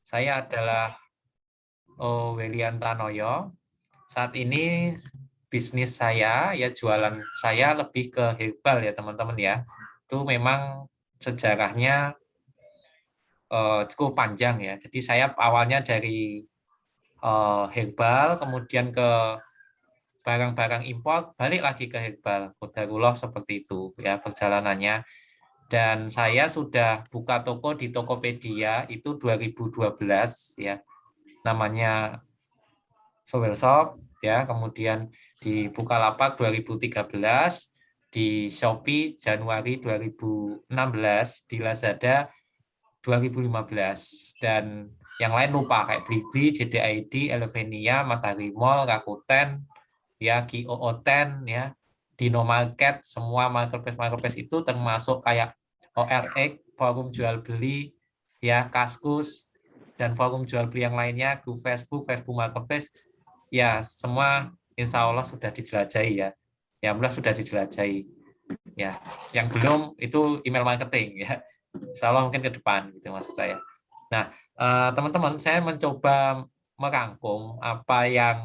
Saya adalah Welian Tanoyo. Saat ini bisnis saya ya jualan saya lebih ke herbal ya teman-teman ya. Itu memang sejarahnya cukup panjang ya. Jadi saya awalnya dari herbal, kemudian ke barang-barang impor, balik lagi ke herbal. Qadarullah seperti itu ya perjalanannya. Dan saya sudah buka toko di Tokopedia itu 2012 ya. Namanya Sowell Shop ya, kemudian di Bukalapak 2013, di Shopee Januari 2016, di Lazada 2015, dan yang lain lupa kayak Blibli, JDID, Elevenia, Matahari Mall, Rakuten, ya QOO10 ya, Dino Market, semua marketplace itu termasuk kayak OLX, forum jual beli, ya Kaskus, dan forum jual beli yang lainnya, grup Facebook, Facebook Marketplace, ya semua insya Allah sudah dijelajahi ya. Ya mudah sudah dijelajahi. Ya, yang belum itu email marketing ya. Insya Allah mungkin ke depan gitu maksud saya. Nah, teman-teman, saya mencoba merangkum apa yang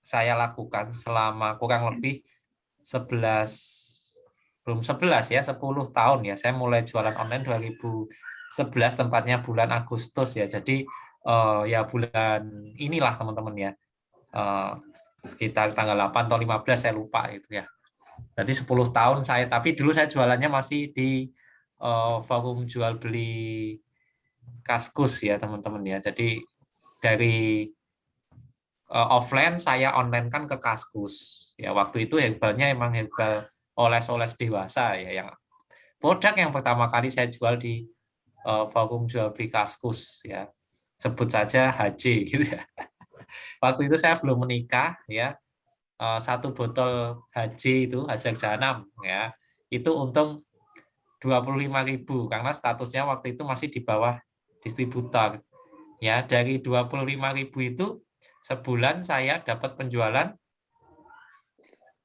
saya lakukan selama kurang lebih 11 belum 11 ya, 10 tahun ya. Saya mulai jualan online 2011 tempatnya bulan Agustus ya. Jadi ya bulan inilah teman-teman ya. Eh, sekitar tanggal 8 atau 15 saya lupa gitu ya. Jadi 10 tahun saya, tapi dulu saya jualannya masih di forum jual beli Kaskus ya teman-teman ya. Jadi dari offline saya online kan ke Kaskus. Ya waktu itu herbalnya emang herbal oles-oles dewasa ya, yang produk yang pertama kali saya jual di forum jual beli Kaskus ya. Sebut saja HJ gitu ya. Waktu itu saya belum menikah ya. Satu botol HJ itu Hajar Janam ya. Itu untung 25.000 karena statusnya waktu itu masih di bawah distributor. Ya, dari 25.000 itu sebulan saya dapat penjualan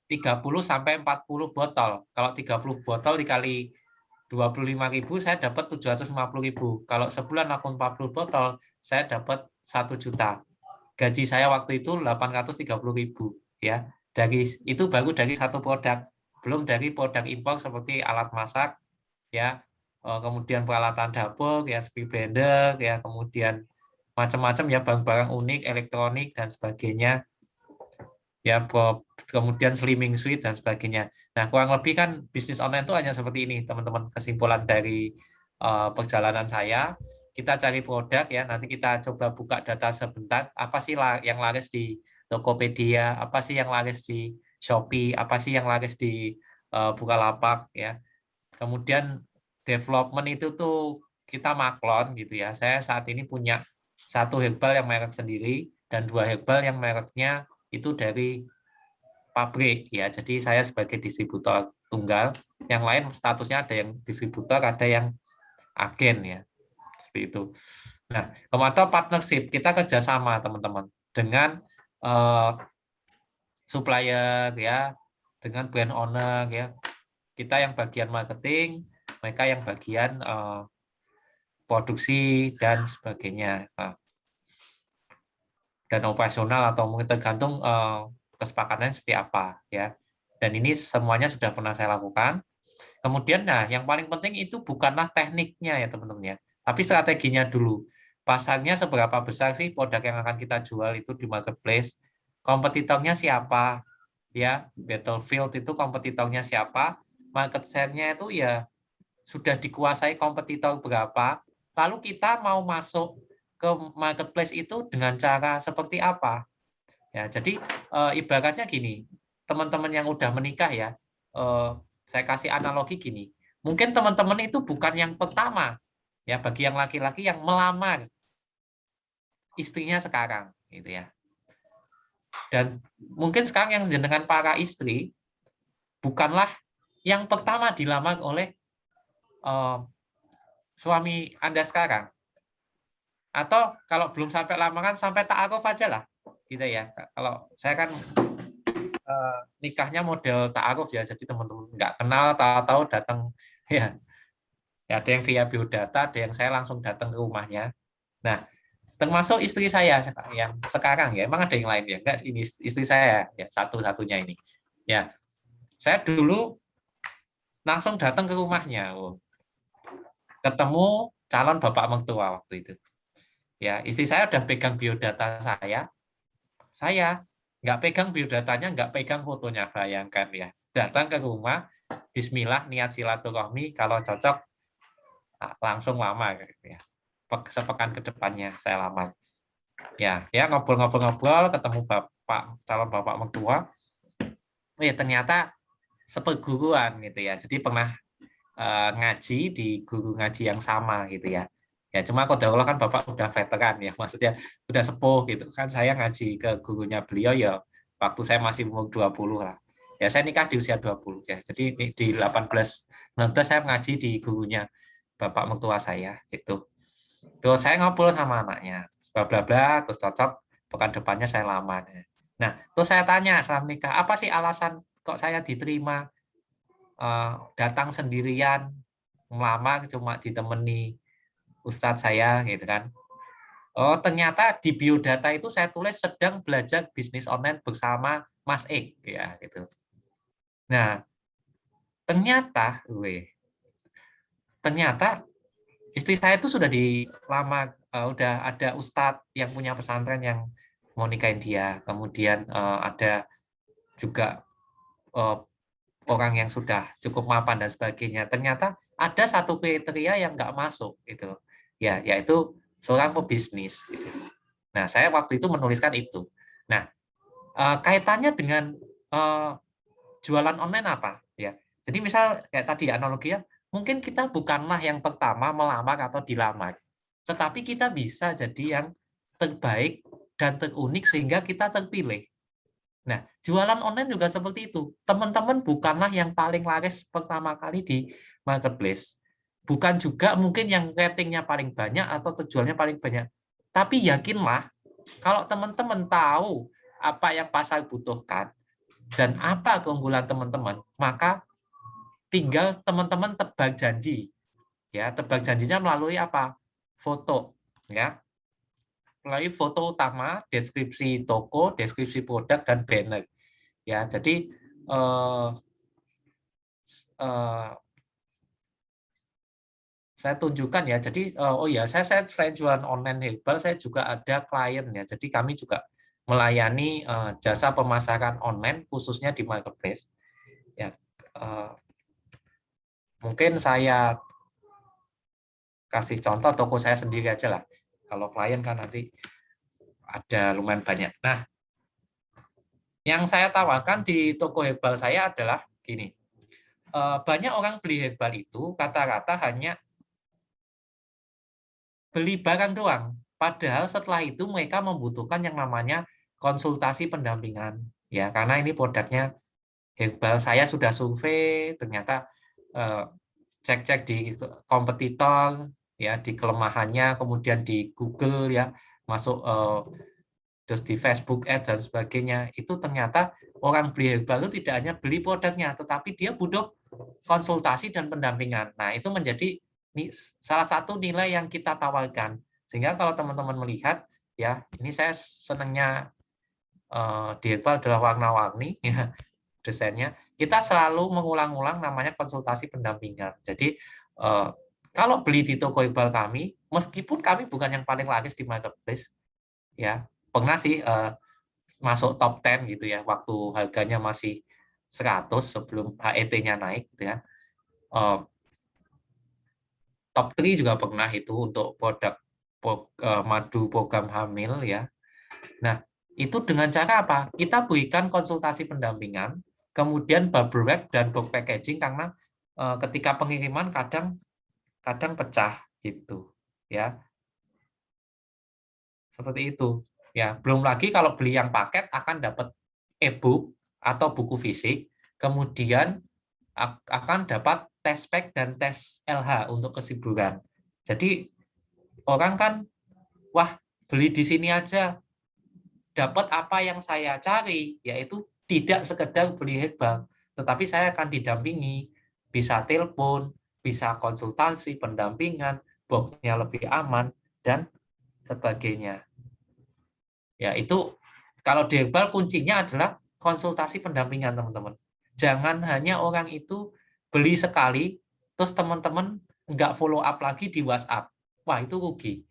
30 sampai 40 botol. Kalau 30 botol dikali 25.000 saya dapat 750.000. Kalau sebulan aku 40 botol, saya dapat 1 juta. Gaji saya waktu itu 830.000 ya. Dari itu baru dari satu produk, belum dari produk impor seperti alat masak ya, kemudian peralatan dapur ya, speed blender ya, kemudian macam-macam ya, barang-barang unik, elektronik dan sebagainya ya, kemudian slimming suite dan sebagainya. Nah, kurang lebih kan bisnis online itu hanya seperti ini, teman-teman. Kesimpulan dari perjalanan saya, kita cari produk ya, nanti kita coba buka data sebentar, apa sih yang laris di Tokopedia, apa sih yang laris di Shopee, apa sih yang laris di Bukalapak ya. Kemudian development itu tuh kita maklon gitu ya. Saya saat ini punya satu herbal yang merek sendiri dan dua herbal yang mereknya itu dari pabrik ya. Jadi saya sebagai distributor tunggal, yang lain statusnya ada yang distributor, ada yang agen ya. Seperti itu. Nah, kemudian partnership, kita kerjasama teman-teman dengan uh, supplier ya, dengan brand owner ya. Kita yang bagian marketing, mereka yang bagian produksi dan sebagainya. Dan operasional atau mungkin tergantung kesepakatannya seperti apa ya. Dan ini semuanya sudah pernah saya lakukan. Kemudian nah yang paling penting itu bukanlah tekniknya ya teman-teman ya, tapi strateginya dulu. Pasarnya seberapa besar sih produk yang akan kita jual itu di marketplace? Kompetitornya siapa? Ya, battlefield itu kompetitornya siapa? Market share-nya itu ya sudah dikuasai kompetitor berapa? Lalu kita mau masuk ke marketplace itu dengan cara seperti apa? Ya, jadi ibaratnya gini, teman-teman yang udah menikah ya, saya kasih analogi gini. Mungkin teman-teman itu bukan yang pertama, ya bagi yang laki-laki yang melamar istrinya sekarang, gitu ya. Dan mungkin sekarang yang dengan para istri bukanlah yang pertama dilamar oleh suami Anda sekarang. Atau kalau belum sampai lamaran, sampai ta'aruf aja lah, gitu ya. Kalau saya kan nikahnya model ta'aruf ya, jadi teman-teman nggak kenal, tahu-tahu datang ya. Ya, ada yang via biodata, ada yang saya langsung datang ke rumahnya. Nah, termasuk istri saya yang sekarang ya, emang ada yang lain ya? Enggak, ini istri saya ya, satu-satunya ini. Ya, saya dulu langsung datang ke rumahnya, ketemu calon bapak mertua waktu itu. Ya, istri saya udah pegang biodata saya nggak pegang biodatanya, nggak pegang fotonya, bayangkan ya. Datang ke rumah, Bismillah, niat silaturahmi, kalau cocok langsung lama gitu ya. Sepekan ke depannya saya lamar. Ya ngobrol-ngobrol-ngobrol, ketemu calon bapak mertua. Ternyata seperguruan gitu ya. Jadi pernah ngaji di guru ngaji yang sama gitu ya. Ya cuma qadarullah kan Bapak udah veteran ya, maksudnya udah sepuh gitu. Kan saya ngaji ke gurunya beliau ya waktu saya masih umur 20 lah. Ya saya nikah di usia 20 ya. Jadi di 18 19 saya ngaji di gurunya Bapak mertua saya gitu. Terus saya ngobrol sama anaknya, bla bla bla, terus cocok, pekan depannya saya lamar. Nah, terus saya tanya setelah menikah, apa sih alasan kok saya diterima datang sendirian, melamar cuma ditemani ustadz saya gitu kan. Oh, ternyata di biodata itu saya tulis sedang belajar bisnis online bersama Mas Ek ya gitu. Nah, ternyata istri saya itu sudah dilamar, udah ada ustadz yang punya pesantren yang mau nikahin dia. Kemudian ada juga eh, orang yang sudah cukup mapan dan sebagainya. Ternyata ada satu kriteria yang nggak masuk gitu, ya, yaitu seorang pebisnis. Gitu. Nah, saya waktu itu menuliskan itu. Nah, kaitannya dengan eh, jualan online apa? Ya, jadi misal kayak tadi analoginya, mungkin kita bukanlah yang pertama melamar atau dilamar, tetapi kita bisa jadi yang terbaik dan terunik sehingga kita terpilih. Nah, jualan online juga seperti itu. Teman-teman bukanlah yang paling laris pertama kali di marketplace. Bukan juga mungkin yang ratingnya paling banyak atau terjualnya paling banyak. Tapi yakinlah, kalau teman-teman tahu apa yang pasar butuhkan dan apa keunggulan teman-teman, maka tinggal teman-teman tebak janji. Ya, tebak janjinya melalui apa? Foto, ya. Melalui foto utama, deskripsi toko, deskripsi produk dan banner. Ya, jadi eh, eh, saya tunjukkan ya. Jadi oh ya, saya selain jualan online herbal, saya juga ada klien ya. Jadi kami juga melayani jasa pemasaran online khususnya di marketplace. Ya, eh, mungkin saya kasih contoh toko saya sendiri aja lah. Kalau klien kan nanti ada lumayan banyak. Nah, yang saya tawarkan di toko herbal saya adalah gini. Banyak orang beli herbal itu kata-kata hanya beli barang doang. Padahal setelah itu mereka membutuhkan yang namanya konsultasi pendampingan. Ya, karena ini produknya herbal, saya sudah survei, ternyata cek-cek di kompetitor, ya di kelemahannya, kemudian di Google ya, masuk terus di Facebook Ads dan sebagainya, itu ternyata orang beli herbal itu tidak hanya beli produknya, tetapi dia butuh konsultasi dan pendampingan. Nah, itu menjadi salah satu nilai yang kita tawarkan. Sehingga kalau teman-teman melihat, ya ini saya senangnya di herbal adalah warna-warni, ya, desainnya. Kita selalu mengulang-ulang namanya konsultasi pendampingan. Jadi kalau beli di toko herbal kami, meskipun kami bukan yang paling laris di marketplace, ya pernah sih masuk top 10 gitu ya, waktu harganya masih 100 sebelum HET-nya naik gitu ya. Top 3 juga pernah itu untuk produk madu program hamil ya. Nah, itu dengan cara apa? Kita berikan konsultasi pendampingan, kemudian bubble wrap dan box packaging karena ketika pengiriman kadang pecah gitu ya. Seperti itu. Ya, belum lagi kalau beli yang paket akan dapat e-book atau buku fisik, kemudian akan dapat tes pack dan tes LH untuk kesuburan. Jadi orang kan, wah beli di sini aja dapat apa yang saya cari, yaitu tidak sekedar beli herbal, tetapi saya akan didampingi, bisa telepon, bisa konsultasi, pendampingan, boxnya lebih aman, dan sebagainya. Ya, itu kalau di Herbal kuncinya adalah konsultasi pendampingan, teman-teman. Jangan hanya orang itu beli sekali, terus teman-teman nggak follow up lagi di WhatsApp. Wah, itu rugi.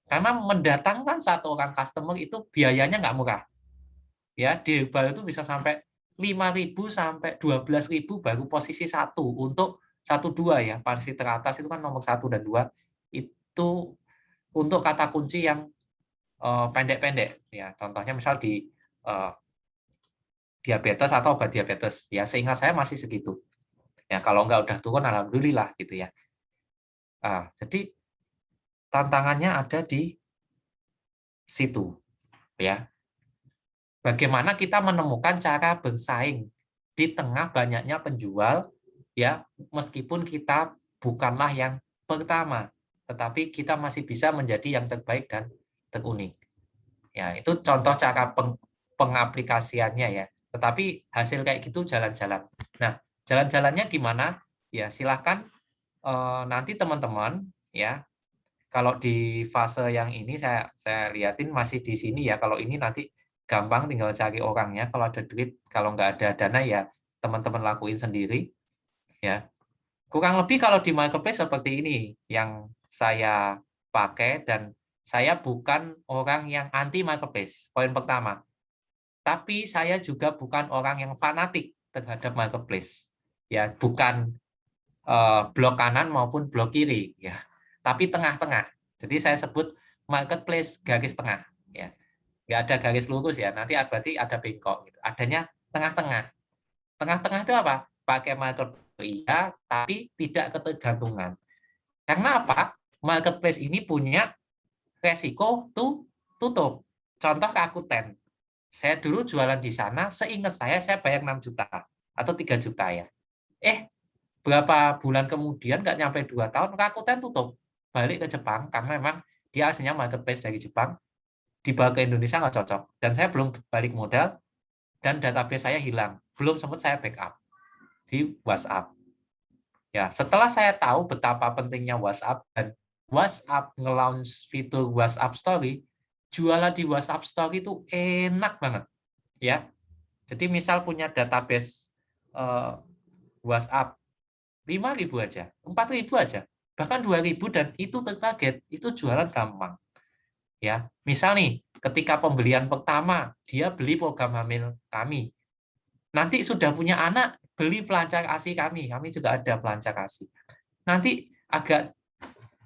Karena mendatangkan satu orang customer itu biayanya nggak murah. Ya, di Herbal itu bisa sampai 5.000 sampai 12.000 baru posisi 1 untuk 1-2 ya. Posisi teratas itu kan nomor 1 dan 2 itu untuk kata kunci yang pendek-pendek ya, contohnya misal di diabetes atau obat diabetes ya, seingat saya masih segitu ya, kalau nggak udah turun alhamdulillah gitu ya. Jadi tantangannya ada di situ ya, bagaimana kita menemukan cara bersaing di tengah banyaknya penjual ya, meskipun kita bukanlah yang pertama tetapi kita masih bisa menjadi yang terbaik dan terunik. Ya, itu contoh cara pengaplikasiannya ya. Tetapi hasil kayak gitu jalan-jalan. Nah, jalan-jalannya gimana? Ya, silahkan nanti teman-teman ya. Kalau di fase yang ini saya lihatin masih di sini ya. Kalau ini nanti gampang tinggal cari orangnya. Kalau ada duit, kalau nggak ada dana ya teman-teman lakuin sendiri ya. Kurang lebih kalau di marketplace seperti ini yang saya pakai, dan saya bukan orang yang anti marketplace, poin pertama. Tapi saya juga bukan orang yang fanatik terhadap marketplace. Ya, bukan blok kanan maupun blok kiri ya. Tapi tengah-tengah. Jadi saya sebut marketplace garis tengah ya. Nggak ada garis lurus ya. Nanti berarti ada bengkok gitu. Adanya tengah-tengah. Tengah-tengah itu apa? Pakai marketplace iya, tapi tidak ketergantungan. Karena apa? Marketplace ini punya resiko tutup. Contoh Rakuten. Saya dulu jualan di sana, seingat saya bayar 6 juta atau 3 juta ya. Berapa bulan kemudian, nggak nyampe 2 tahun, Rakuten tutup. Balik ke Jepang, karena memang dia aslinya marketplace dari Jepang, dibawa ke Indonesia nggak cocok. Dan saya belum balik modal, dan database saya hilang. Belum sempat saya backup di WhatsApp. Ya, setelah saya tahu betapa pentingnya WhatsApp dan WhatsApp nge-launch fitur WhatsApp Story, jualan di WhatsApp Story itu enak banget, ya. Jadi misal punya database WhatsApp 5.000 aja, 4.000 aja, bahkan 2.000, dan itu terkaget, itu jualan gampang. Ya, misal nih, ketika pembelian pertama dia beli program hamil kami, nanti sudah punya anak, beli pelancar ASI kami juga ada pelancar ASI. Nanti agak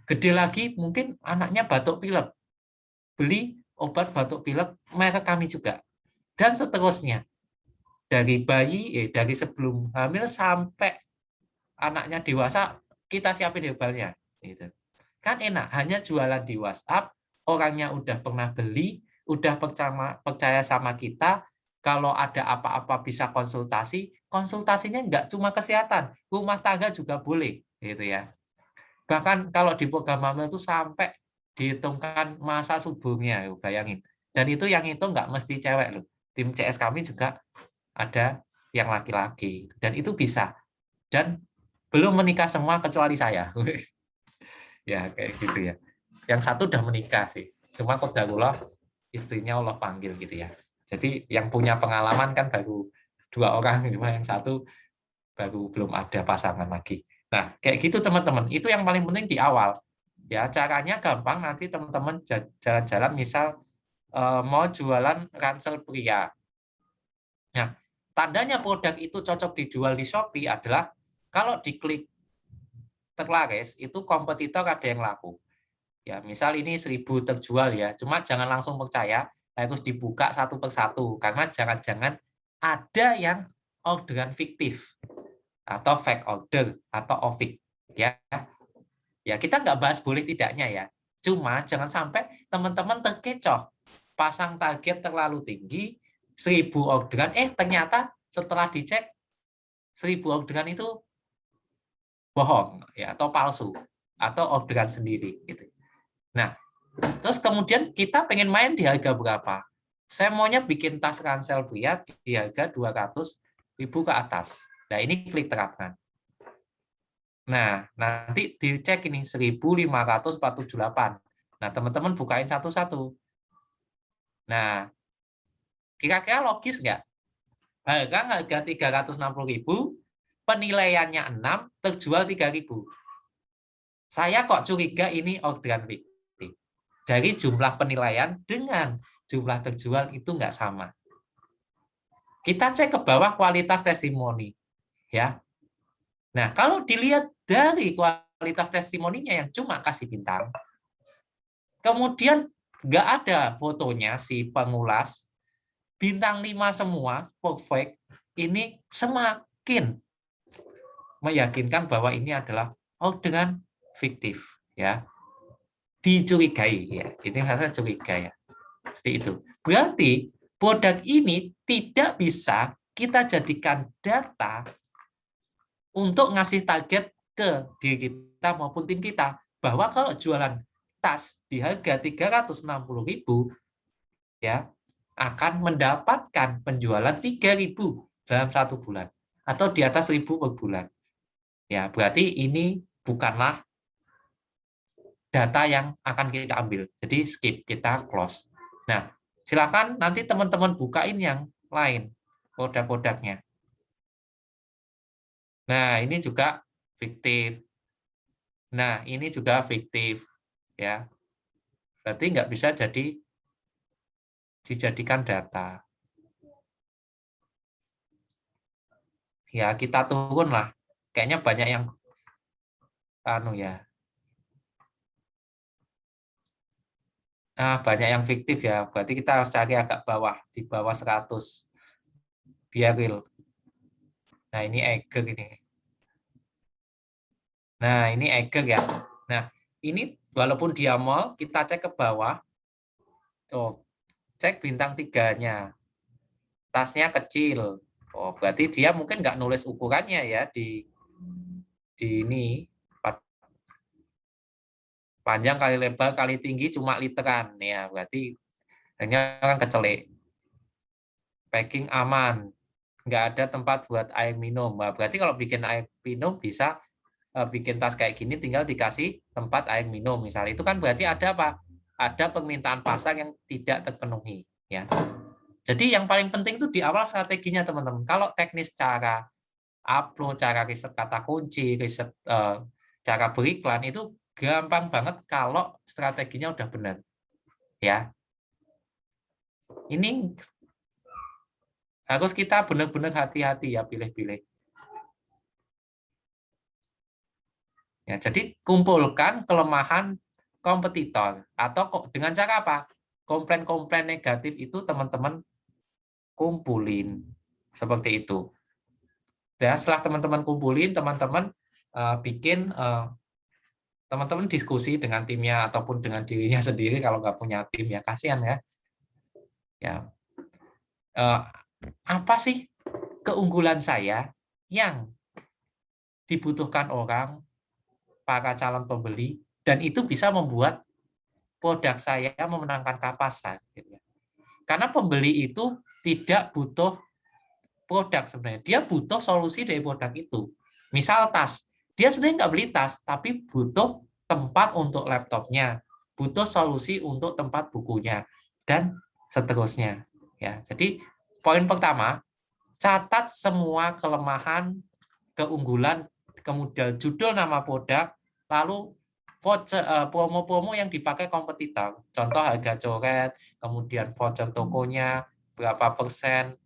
gede lagi, mungkin anaknya batuk pilek, beli obat batuk pilek merek kami juga, dan seterusnya. Dari bayi, dari sebelum hamil sampai anaknya dewasa, kita siapin hebalnya. Gitu. Kan enak, hanya jualan di WhatsApp, orangnya udah pernah beli, udah percaya sama kita, kalau ada apa-apa bisa konsultasi, konsultasinya nggak cuma kesehatan, rumah tangga juga boleh, gitu ya. Bahkan kalau di program hamil itu sampai dihitungkan masa suburnya, bayangin. Dan itu yang itu nggak mesti cewek loh. Tim CS kami juga ada yang laki-laki, dan itu bisa. Dan belum menikah semua kecuali saya. Ya kayak gitu ya. Yang satu udah menikah sih. Cuma qadarullah istrinya Allah panggil gitu ya. Jadi yang punya pengalaman kan baru 2 orang, cuma yang satu baru belum ada pasangan lagi. Nah, kayak gitu teman-teman. Itu yang paling penting di awal. Ya, caranya gampang, nanti teman-teman jalan-jalan misal mau jualan ransel pria. Nah, tandanya produk itu cocok dijual di Shopee adalah kalau diklik terlaris itu kompetitor ada yang laku. Ya, misal ini 1.000 terjual ya, cuma jangan langsung percaya, harus dibuka satu persatu karena jangan-jangan ada yang orderan fiktif atau fake order atau OFIC ya. Ya, kita nggak bahas boleh tidaknya ya. Cuma jangan sampai teman-teman terkecoh, pasang target terlalu tinggi, 1.000 orderan, ternyata setelah dicek 1.000 orderan itu bohong ya, atau palsu, atau orderan sendiri gitu. Nah, terus kemudian kita pengen main di harga berapa? Saya maunya bikin tas ransel pria di harga 200.000 ke atas. Nah, ini klik terapkan. Nah, nanti dicek ini 1.548. Nah, teman-teman bukain satu-satu. Nah, kira-kira logis nggak? Harga 360.000, penilaiannya 6, terjual 3.000. Saya kok curiga ini orderan fiktif. Dari jumlah penilaian dengan jumlah terjual itu nggak sama. Kita cek ke bawah kualitas testimoni. Ya. Nah, kalau dilihat dari kualitas testimoninya yang cuma kasih bintang, kemudian nggak ada fotonya si pengulas, bintang 5 semua, perfect, ini semakin meyakinkan bahwa ini adalah orderan fiktif. Ya, dicurigai. Ya, ini saya curiga ya. Seperti itu. Berarti produk ini tidak bisa kita jadikan data untuk ngasih target ke diri kita maupun tim kita bahwa kalau jualan tas di harga 360.000 ya akan mendapatkan penjualan 3.000 dalam 1 bulan atau di atas 1.000 per bulan. Ya, berarti ini bukanlah data yang akan kita ambil. Jadi skip, kita close. Nah, silakan nanti teman-teman bukain yang lain produk-produknya. Nah, ini juga fiktif. Nah, ini juga fiktif, ya. Berarti nggak bisa dijadikan data. Ya, kita turun lah. Kayaknya banyak yang ya. Nah, banyak yang fiktif ya. Berarti kita harus cari agak bawah, di bawah 100 biar real. Nah, ini Eiger ini. Nah, ini Eiger ya. Nah, ini walaupun dia mall, kita cek ke bawah. Tuh, cek bintang 3-nya. Tasnya kecil. Oh, berarti dia mungkin nggak nulis ukurannya ya di ini. Panjang kali lebar kali tinggi cuma literan. Ya, berarti hanya kan kecelik. Packing aman. Nggak ada tempat buat air minum. Nah, berarti kalau bikin air minum bisa bikin tas kayak gini tinggal dikasih tempat air minum misalnya. Itu kan berarti ada apa? Ada permintaan pasar yang tidak terpenuhi, ya. Jadi yang paling penting itu di awal strateginya, teman-teman. Kalau teknis cara upload, cara riset kata kunci, riset cara beriklan itu gampang banget kalau strateginya udah benar, ya. Ini harus kita benar-benar hati-hati ya pilih-pilih. Ya, jadi kumpulkan kelemahan kompetitor atau dengan cara apa? Komplain-komplain negatif itu teman-teman kumpulin seperti itu. Ya, setelah teman-teman kumpulin, teman-teman bikin teman-teman diskusi dengan timnya ataupun dengan dirinya sendiri kalau nggak punya tim ya kasihan ya. Ya, apa sih keunggulan saya yang dibutuhkan orang para calon pembeli dan itu bisa membuat produk saya memenangkan pasar. Gitu. Karena pembeli itu tidak butuh produk sebenarnya, dia butuh solusi dari produk itu. Misal tas, dia sebenarnya nggak beli tas, tapi butuh tempat untuk laptopnya, butuh solusi untuk tempat bukunya, dan seterusnya. Ya, jadi poin pertama, catat semua kelemahan, keunggulan, kemudian judul nama produk, lalu promo-promo yang dipakai kompetitor. Contoh harga coret, kemudian voucher tokonya, berapa persen,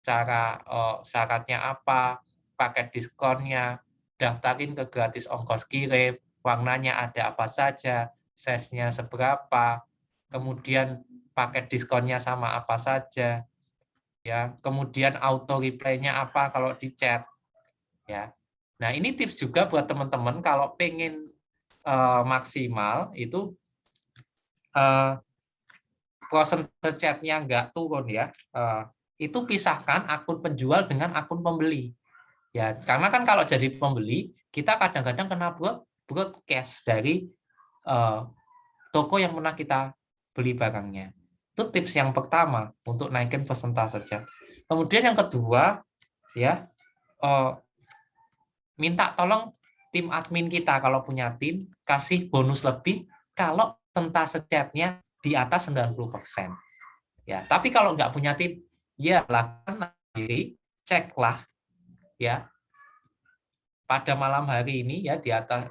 cara syaratnya apa, paket diskonnya, daftarin ke gratis ongkos kirim, warnanya ada apa saja, size-nya seberapa, kemudian paket diskonnya sama apa saja, ya, kemudian auto reply-nya apa kalau di chat, ya. Nah, ini tips juga buat teman-teman kalau pengen maksimal itu persentase chat-nya nggak turun ya. Itu pisahkan akun penjual dengan akun pembeli. Ya, karena kan kalau jadi pembeli, kita kadang-kadang kena broadcast dari toko yang pernah kita beli barangnya. Itu tips yang pertama untuk naikin persentase chat. Kemudian yang kedua, ya, minta tolong tim admin kita kalau punya tim kasih bonus lebih kalau persentase chatnya di atas 90%. Ya, tapi kalau nggak punya tim, ya lakukan sendiri, ceklah ya pada malam hari ini ya di atas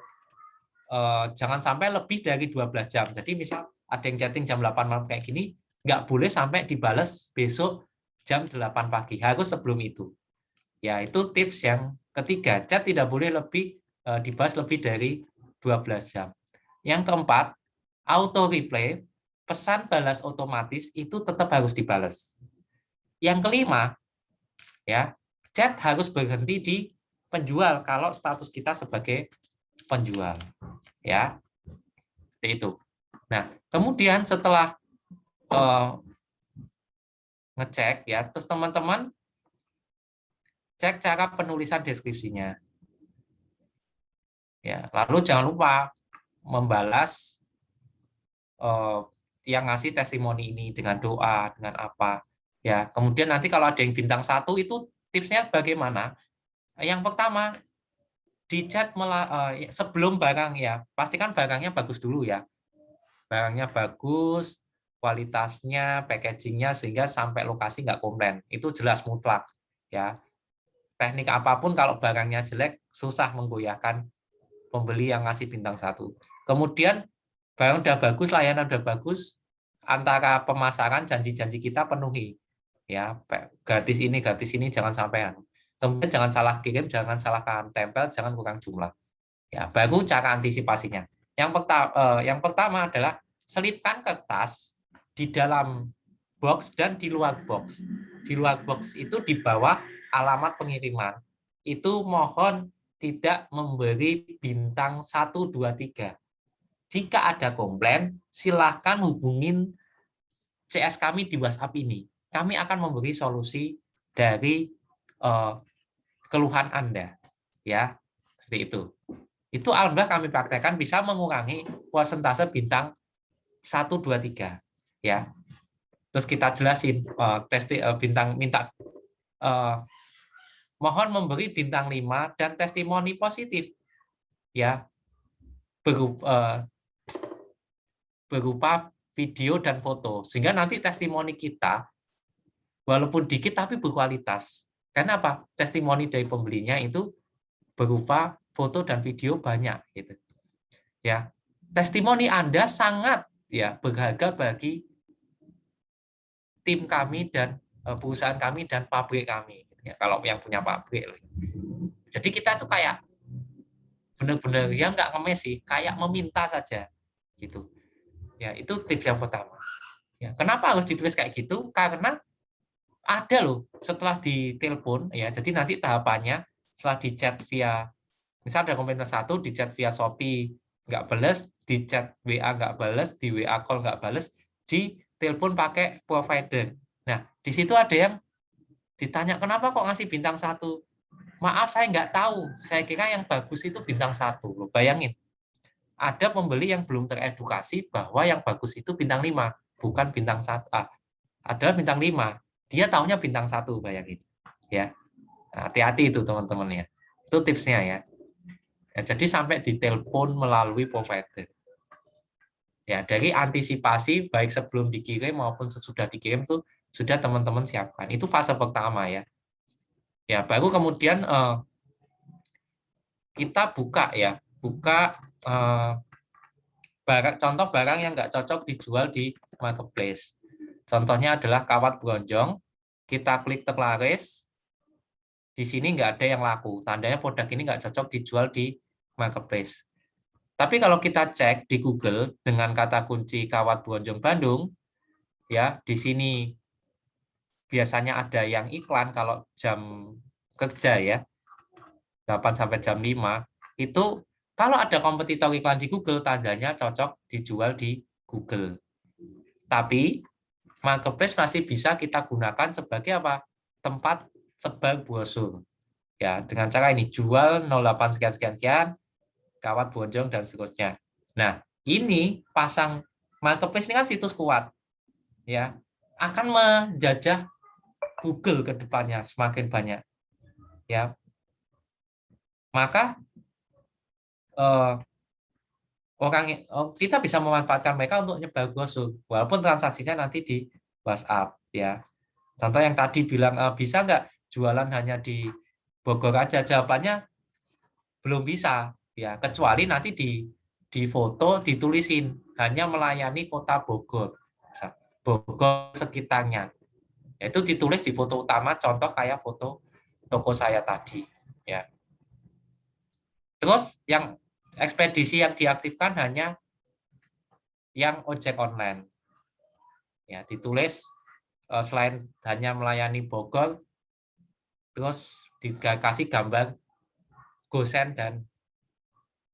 jangan sampai lebih dari 12 jam. Jadi misal ada yang chatting jam 8 malam kayak gini, nggak boleh sampai dibales besok jam 8 pagi. Harus sebelum itu. Ya, itu tips yang ketiga. Chat tidak boleh lebih dibahas lebih dari 12 jam. Yang keempat, auto reply, pesan balas otomatis itu tetap harus dibalas. Yang kelima, ya, chat harus berhenti di penjual kalau status kita sebagai penjual. Ya, itu. Nah, kemudian setelah ngecek ya, terus teman-teman cek cara penulisan deskripsinya. Ya, lalu jangan lupa membalas yang ngasih testimoni ini dengan doa, dengan apa. Ya, kemudian nanti kalau ada yang bintang 1 itu tipsnya bagaimana? Yang pertama, di chat sebelum barang ya, pastikan barangnya bagus dulu ya. Barangnya bagus, kualitasnya, packagingnya sehingga sampai lokasi nggak komplain. Itu jelas mutlak ya. Teknik apapun kalau barangnya jelek susah menggoyahkan pembeli yang ngasih bintang 1. Kemudian barang udah bagus, layanan udah bagus, antara pemasaran janji-janji kita penuhi. Ya, gratis ini jangan sampai. Kemudian jangan salah kirim, jangan salah tempel, jangan kurang jumlah. Ya, baru cara antisipasinya. Yang pertama adalah selipkan kertas di dalam box dan di luar box. Di luar box itu di bawah alamat pengiriman. Itu mohon tidak memberi bintang 1, 2, 3. Jika ada komplain, silahkan hubungin CS kami di WhatsApp ini. Kami akan memberi solusi dari keluhan Anda. Ya, seperti itu. Itu alhamdulillah kami praktekkan bisa mengurangi persentase bintang 1, 2, 3. Ya. Terus kita jelasin bintang minta mohon memberi bintang 5 dan testimoni positif ya berupa video dan foto sehingga nanti testimoni kita walaupun dikit tapi berkualitas. Karena apa? Testimoni dari pembelinya itu berupa foto dan video banyak gitu. Ya. Testimoni Anda sangat ya berharga bagi tim kami dan perusahaan kami dan pabrik kami ya, kalau yang punya pabrik. Jadi kita tuh kayak benar-benar ya nggak ngemes sih, kayak meminta saja gitu. Ya, itu tips yang pertama. Ya, kenapa harus ditulis kayak gitu? Karena ada loh setelah ditelepon ya. Jadi nanti tahapannya setelah di chat via misal ada komentar 1 di chat via Shopee nggak bales, di chat WA nggak bales, di WA call nggak bales, di telepon pakai provider. Nah, di situ ada yang ditanya kenapa kok ngasih bintang 1? Maaf saya nggak tahu. Saya kira yang bagus itu bintang 1. Loh, bayangin. Ada pembeli yang belum teredukasi bahwa yang bagus itu bintang 5, bukan bintang 1. Adalah bintang 5. Dia taunya bintang 1, bayangin. Ya. Hati-hati itu teman-teman ya. Itu tipsnya ya. Jadi sampai ditelepon melalui provider. Ya, dari antisipasi baik sebelum dikirim maupun sesudah dikirim tuh sudah teman-teman siapkan. Itu fase pertama ya. Ya, baru kemudian kita buka ya, buka contoh barang yang nggak cocok dijual di marketplace. Contohnya adalah kawat bronjong. Kita klik terlaris, di sini nggak ada yang laku. Tandanya produk ini nggak cocok dijual di marketplace. Tapi kalau kita cek di Google dengan kata kunci kawat bronjong Bandung, ya di sini biasanya ada yang iklan kalau jam kerja ya, 8 sampai jam 5, itu kalau ada kompetitor iklan di Google, tandanya cocok dijual di Google. Tapi marketplace masih bisa kita gunakan sebagai apa? Tempat sebar brosur. Ya, dengan cara ini jual 08 sekian sekian sekian, kawat bonjong dan seterusnya. Nah, ini pasang marketplace ini kan situs kuat. Ya, akan menjajah Google ke depannya semakin banyak. Ya. Maka kita bisa memanfaatkan mereka untuk nyebar brosur, walaupun transaksinya nanti di WhatsApp ya. Contoh yang tadi bilang bisa nggak jualan hanya di Bogor aja? Jawabannya belum bisa ya, kecuali nanti di foto ditulisin hanya melayani kota Bogor, Bogor sekitarnya. Itu ditulis di foto utama, contoh kayak foto toko saya tadi ya. Terus yang ekspedisi yang diaktifkan hanya yang ojek online. Ya, ditulis selain hanya melayani Bogor, terus dikasih gambar GoSend dan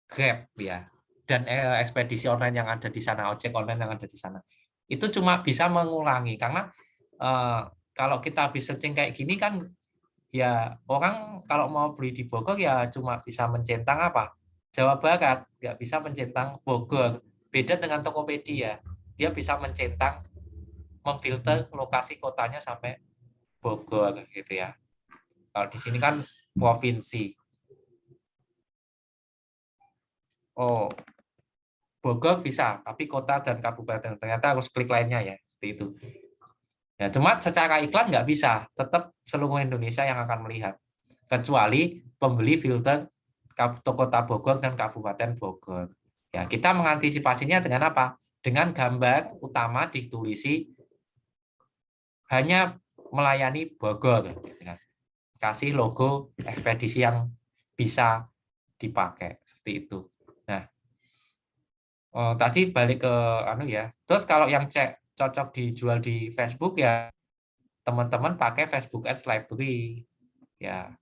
Grab ya. Dan ekspedisi online yang ada di sana, ojek online yang ada di sana. Itu cuma bisa mengurangi karena kalau kita habis searching kayak gini kan ya orang kalau mau beli di Bogor ya cuma bisa mencentang apa? Jawa Barat, nggak bisa mencentang Bogor. Beda dengan Tokopedia, dia bisa mencentang, memfilter lokasi kotanya sampai Bogor gitu ya. Kalau di sini kan provinsi. Oh, Bogor bisa, tapi kota dan kabupaten ternyata harus klik lainnya ya, seperti itu. Ya, cuma secara iklan nggak bisa, tetap seluruh Indonesia yang akan melihat, kecuali pembeli filter kota Bogor dan Kabupaten Bogor. Ya, kita mengantisipasinya dengan apa? Dengan gambar utama ditulisi hanya melayani Bogor, gitu kan. Kasih logo ekspedisi yang bisa dipakai seperti itu. Nah, tadi balik ke ya. Terus kalau yang cocok dijual di Facebook ya teman-teman pakai Facebook Ads Library ya.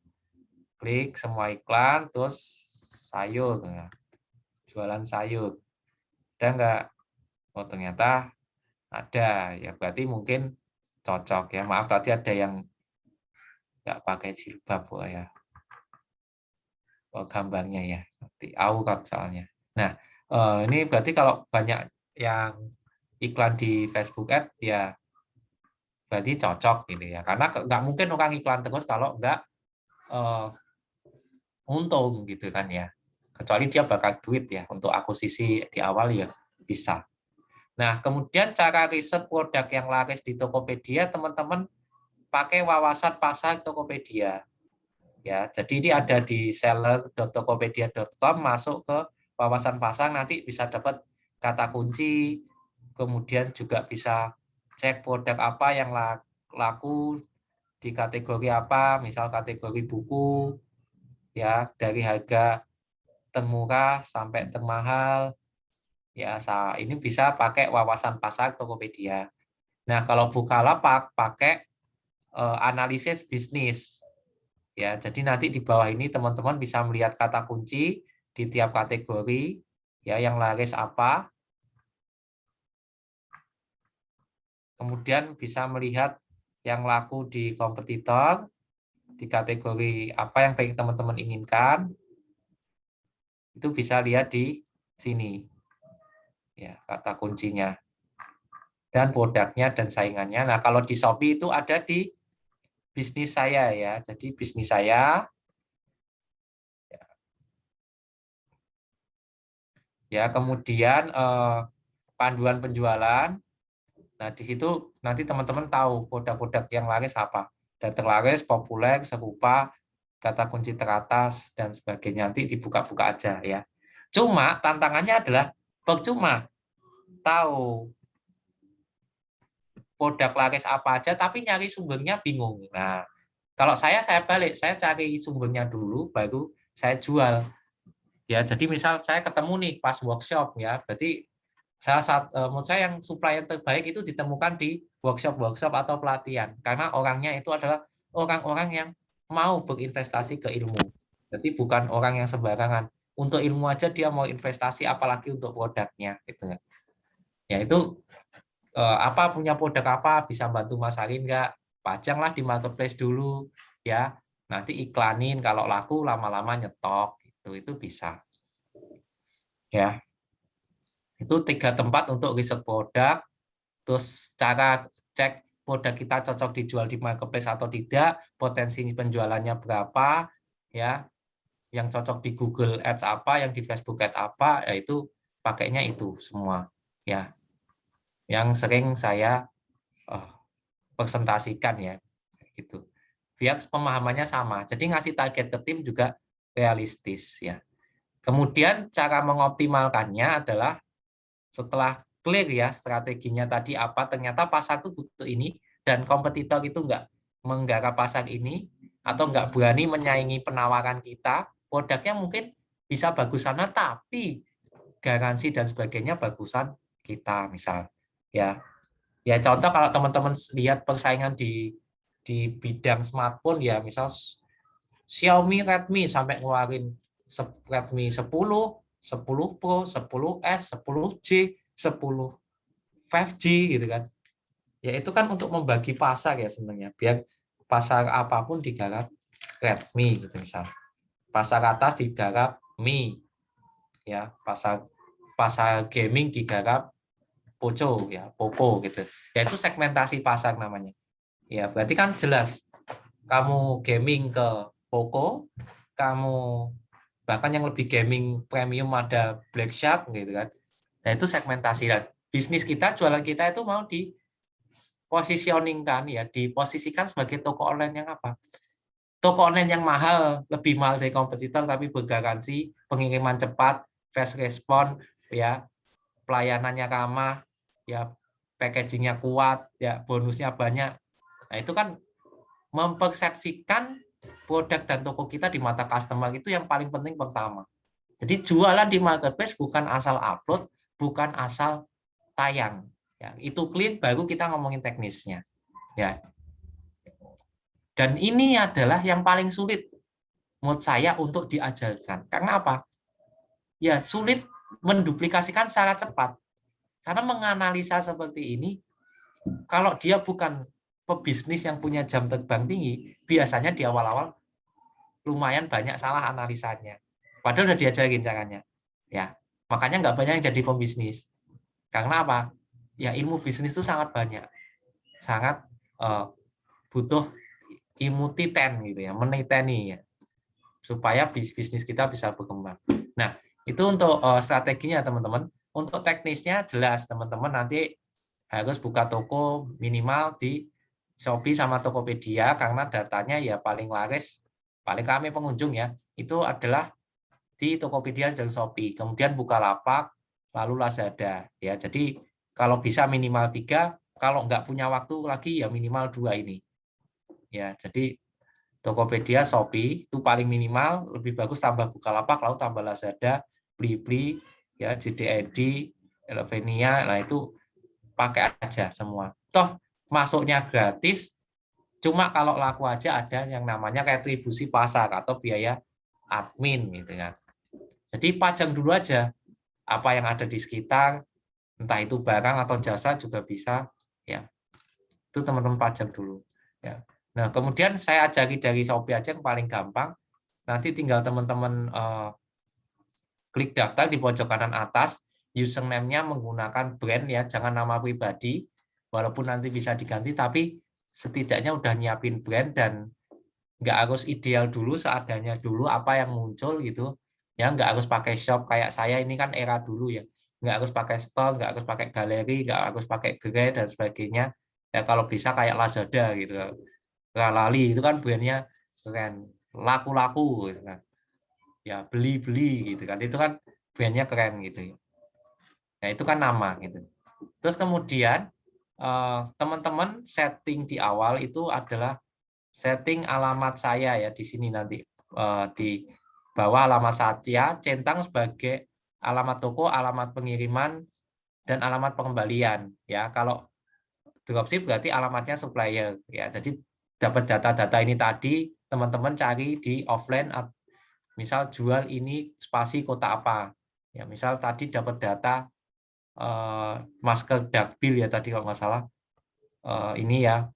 Klik semua iklan terus sayur, ya. Jualan sayur. Ada nggak? Oh ternyata ada ya, berarti mungkin cocok ya. Maaf tadi ada yang nggak pakai jilbab ya. Gambarnya ya, nanti aurat soalnya. Nah, ini berarti kalau banyak yang iklan di Facebook Ad ya berarti cocok gitu ya, karena nggak mungkin orang iklan terus kalau nggak untung gitu kan ya, kecuali dia bakal duit ya untuk akuisisi di awal ya bisa. Nah, kemudian cara riset produk yang laris di Tokopedia, teman-teman pakai wawasan pasar Tokopedia. Ya, jadi ini ada di seller.tokopedia.com, masuk ke wawasan pasar nanti bisa dapat kata kunci, kemudian juga bisa cek produk apa yang laku di kategori apa, misal kategori buku ya, dari harga termurah sampai termahal ya, ini bisa pakai wawasan pasar Tokopedia. Nah, kalau Bukalapak pakai analisis bisnis. Ya, jadi nanti di bawah ini teman-teman bisa melihat kata kunci di tiap kategori ya, yang laris apa. Kemudian bisa melihat yang laku di kompetitor di kategori apa yang pengen teman-teman inginkan. Itu bisa lihat di sini. Ya, kata kuncinya dan produknya dan saingannya. Nah, kalau di Shopee itu ada di bisnis saya ya. Jadi bisnis saya ya, kemudian panduan penjualan. Nah, di situ nanti teman-teman tahu produk-produk yang laris apa. Dan terlaris, populer, serupa, kata kunci teratas, dan sebagainya. Nanti dibuka-buka aja ya. Cuma tantangannya adalah percuma tahu produk laris apa aja, tapi nyari sumbernya bingung. Nah, kalau saya balik, saya cari sumbernya dulu, baru saya jual. Ya, jadi misal saya ketemu nih pas workshop ya, berarti menurut saya yang supplier terbaik itu ditemukan di workshop atau pelatihan, karena orangnya itu adalah orang-orang yang mau berinvestasi ke ilmu. Jadi bukan orang yang sembarangan. Untuk ilmu aja dia mau investasi, apalagi untuk produknya gitu ya. Ya itu apa punya produk apa bisa bantu masarin nggak? Pajanglah di marketplace dulu ya. Nanti iklanin, kalau laku lama-lama nyetok gitu, itu bisa. Ya. Itu 3 tempat untuk riset produk, terus cara cek produk kita cocok dijual di marketplace atau tidak, potensi penjualannya berapa, ya, yang cocok di Google Ads apa, yang di Facebook Ads apa, yaitu pakainya itu semua ya, yang sering saya presentasikan ya gitu, biar pemahamannya sama. Jadi ngasih target ke tim juga realistis ya. Kemudian cara mengoptimalkannya adalah setelah clear ya strateginya tadi apa, ternyata pasar itu butuh ini dan kompetitor itu nggak menggarap pasar ini atau nggak berani menyaingi penawaran kita, produknya mungkin bisa bagus sana tapi garansi dan sebagainya bagusan kita misal ya. Ya contoh kalau teman-teman lihat persaingan di bidang smartphone ya, misal Xiaomi, Redmi sampai ngeluarin Redmi 10, 10 Pro, 10S, 10C, 10 5G gitu kan. Ya itu kan untuk membagi pasar ya sebenarnya, biar pasar apapun digarap Redmi gitu misal. Pasar atas digarap Mi ya, pasar pasar gaming digarap Poco ya, Poco gitu. Ya itu segmentasi pasar namanya. Ya berarti kan jelas kamu gaming ke Poco, kamu bahkan yang lebih gaming premium ada Black Shark gitu kan. Nah itu segmentasi lah. Bisnis kita, jualan kita itu mau dipositioningkan ya, diposisikan sebagai toko online yang apa? Toko online yang mahal, lebih mahal dari kompetitor tapi bergaransi, pengiriman cepat, fast respon, ya, pelayanannya ramah, ya, packagingnya kuat, ya, bonusnya banyak. Nah itu kan mempersepsikan produk dan toko kita di mata customer itu yang paling penting pertama. Jadi jualan di marketplace bukan asal upload, bukan asal tayang. Ya, itu clear baru kita ngomongin teknisnya. Ya. Dan ini adalah yang paling sulit menurut saya untuk diajarkan. Karena apa? Ya sulit menduplikasikan secara cepat. Karena menganalisa seperti ini, kalau dia bukan pebisnis yang punya jam terbang tinggi, biasanya di awal-awal lumayan banyak salah analisanya. Padahal udah diajarin caranya. Ya, makanya nggak banyak yang jadi pembisnis. Karena apa? Ya ilmu bisnis itu sangat banyak, sangat butuh ilmu titen gitu ya, meniteni ya, supaya bisnis kita bisa berkembang. Nah, itu untuk strateginya teman-teman. Untuk teknisnya jelas teman-teman nanti harus buka toko minimal di Shopee sama Tokopedia karena datanya ya paling laris, paling ramai pengunjung ya, itu adalah di Tokopedia dan Shopee. Kemudian Bukalapak, lalu Lazada ya. Jadi kalau bisa minimal 3, kalau nggak punya waktu lagi ya minimal 2 ini. Ya, jadi Tokopedia, Shopee itu paling minimal, lebih bagus tambah Bukalapak, lalu tambah Lazada, Blibli, ya JD.id, Elevenia, nah itu pakai aja semua. Toh masuknya gratis, cuma kalau laku aja ada yang namanya retribusi pasar atau biaya admin gitu kan. Jadi pajang dulu aja apa yang ada di sekitar, entah itu barang atau jasa juga bisa ya. Itu teman-teman pajang dulu ya. Nah, kemudian saya ajari dari Shopee aja yang paling gampang. Nanti tinggal teman-teman klik daftar di pojok kanan atas, username-nya menggunakan brand ya, jangan nama pribadi. Walaupun nanti bisa diganti, tapi setidaknya udah nyiapin brand dan nggak harus ideal dulu, seadanya dulu apa yang muncul gitu. Ya nggak harus pakai shop kayak saya, ini kan era dulu ya. Nggak harus pakai store, nggak harus pakai galeri, nggak harus pakai gerai dan sebagainya. Ya kalau bisa kayak Lazada gitu. Lali itu kan brandnya keren, laku-laku gitu kan. Ya beli-beli gitu kan. Itu kan brandnya keren gitu. Nah itu kan nama gitu. Terus kemudian teman-teman setting di awal itu adalah setting alamat saya ya di sini nanti di bawah alamat saya centang sebagai alamat toko, alamat pengiriman dan alamat pengembalian ya. Kalau dropship berarti alamatnya supplier ya. Jadi dapat data-data ini tadi teman-teman cari di offline, misal jual ini spasi kota apa ya. Misal tadi dapat data masker Dakbil ya tadi kalau nggak salah, ini ya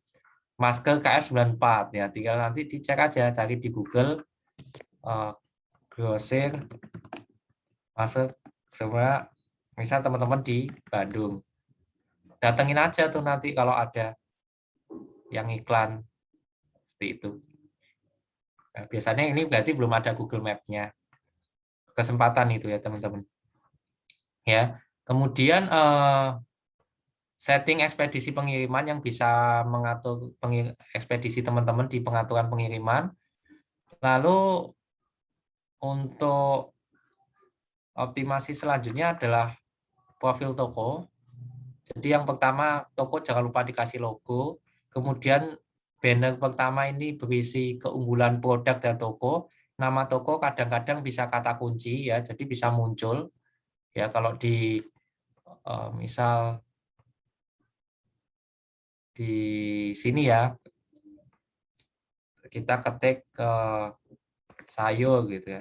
masker KF94 ya, tinggal nanti dicek aja, cari di Google grosir masker semua, misal teman-teman di Bandung, datengin aja tuh nanti kalau ada yang iklan seperti itu. Nah, biasanya ini berarti belum ada Google Map-nya, kesempatan itu ya teman-teman. Ya. Kemudian setting ekspedisi pengiriman yang bisa mengatur ekspedisi teman-teman di pengaturan pengiriman. Lalu untuk optimasi selanjutnya adalah profil toko. Jadi yang pertama, toko jangan lupa dikasih logo. Kemudian banner pertama ini berisi keunggulan produk dan toko. Nama toko kadang-kadang bisa kata kunci ya, jadi bisa muncul ya kalau di misal di sini ya kita ketik sayur gitu ya.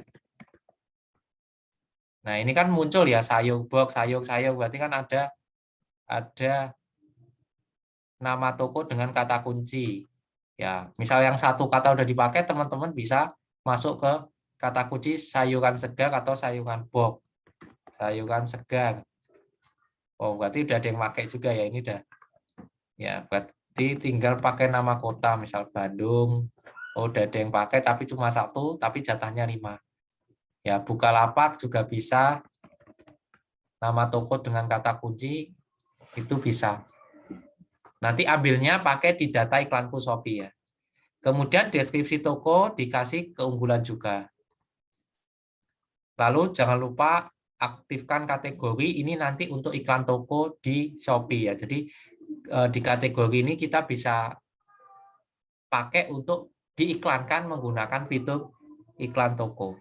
Nah, ini kan muncul ya sayur box, sayur berarti kan ada nama toko dengan kata kunci. Ya, misal yang satu kata udah dipakai, teman-teman bisa masuk ke kata kunci sayuran segar atau sayuran box. Sayuran segar. Oh, berarti udah ada yang pakai juga ya, ini udah. Ya, berarti tinggal pakai nama kota, misal Bandung. Oh, udah ada yang pakai tapi cuma satu, tapi jatahnya 5. Ya, Bukalapak juga bisa. Nama toko dengan kata kunci itu bisa. Nanti ambilnya pakai di data iklanku Shopee ya. Kemudian deskripsi toko dikasih keunggulan juga. Lalu jangan lupa aktifkan kategori ini nanti untuk iklan toko di Shopee ya. Jadi di kategori ini kita bisa pakai untuk diiklankan menggunakan fitur iklan toko.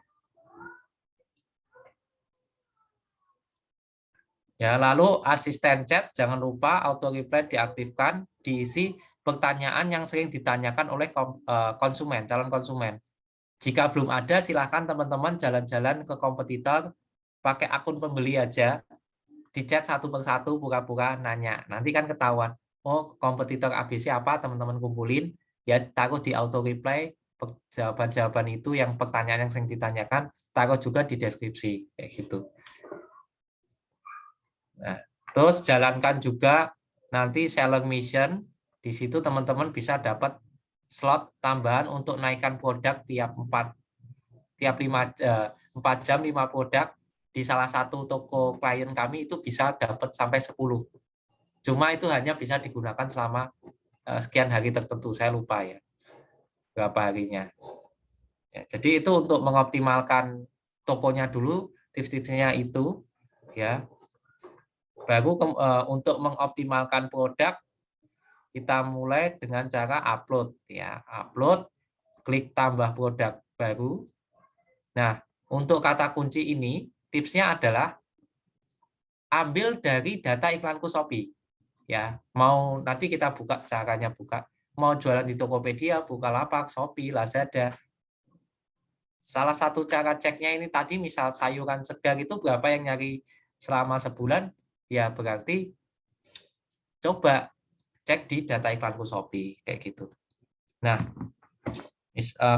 Ya, lalu asisten chat jangan lupa auto reply diaktifkan, diisi pertanyaan yang sering ditanyakan oleh konsumen, calon konsumen. Jika belum ada, silakan teman-teman jalan-jalan ke kompetitor, pakai akun pembeli aja, di chat satu persatu, pura-pura nanya. Nanti kan ketahuan, oh kompetitor ABC apa, teman-teman kumpulin, ya taruh di auto reply, jawaban-jawaban itu yang pertanyaan yang sering ditanyakan, taruh juga di deskripsi, kayak gitu. Nah, terus jalankan juga nanti seller mission, di situ teman-teman bisa dapat slot tambahan untuk naikkan produk tiap 4 jam 5 produk di salah satu toko klien kami itu bisa dapat sampai 10. Cuma itu hanya bisa digunakan selama sekian hari tertentu, saya lupa ya berapa harinya. Ya, jadi itu untuk mengoptimalkan tokonya dulu, tips-tipsnya itu ya. Baru untuk mengoptimalkan produk kita mulai dengan cara upload ya, upload, klik tambah produk baru. Nah, untuk kata kunci ini tipsnya adalah ambil dari data iklanku Shopee. Ya, mau nanti kita buka caranya buka. Mau jualan di Tokopedia, Bukalapak, Shopee, Lazada. Salah satu cara ceknya ini tadi misal sayuran segar itu berapa yang nyari selama sebulan, ya berarti coba cek di data iklanku Shopee kayak gitu. Nah,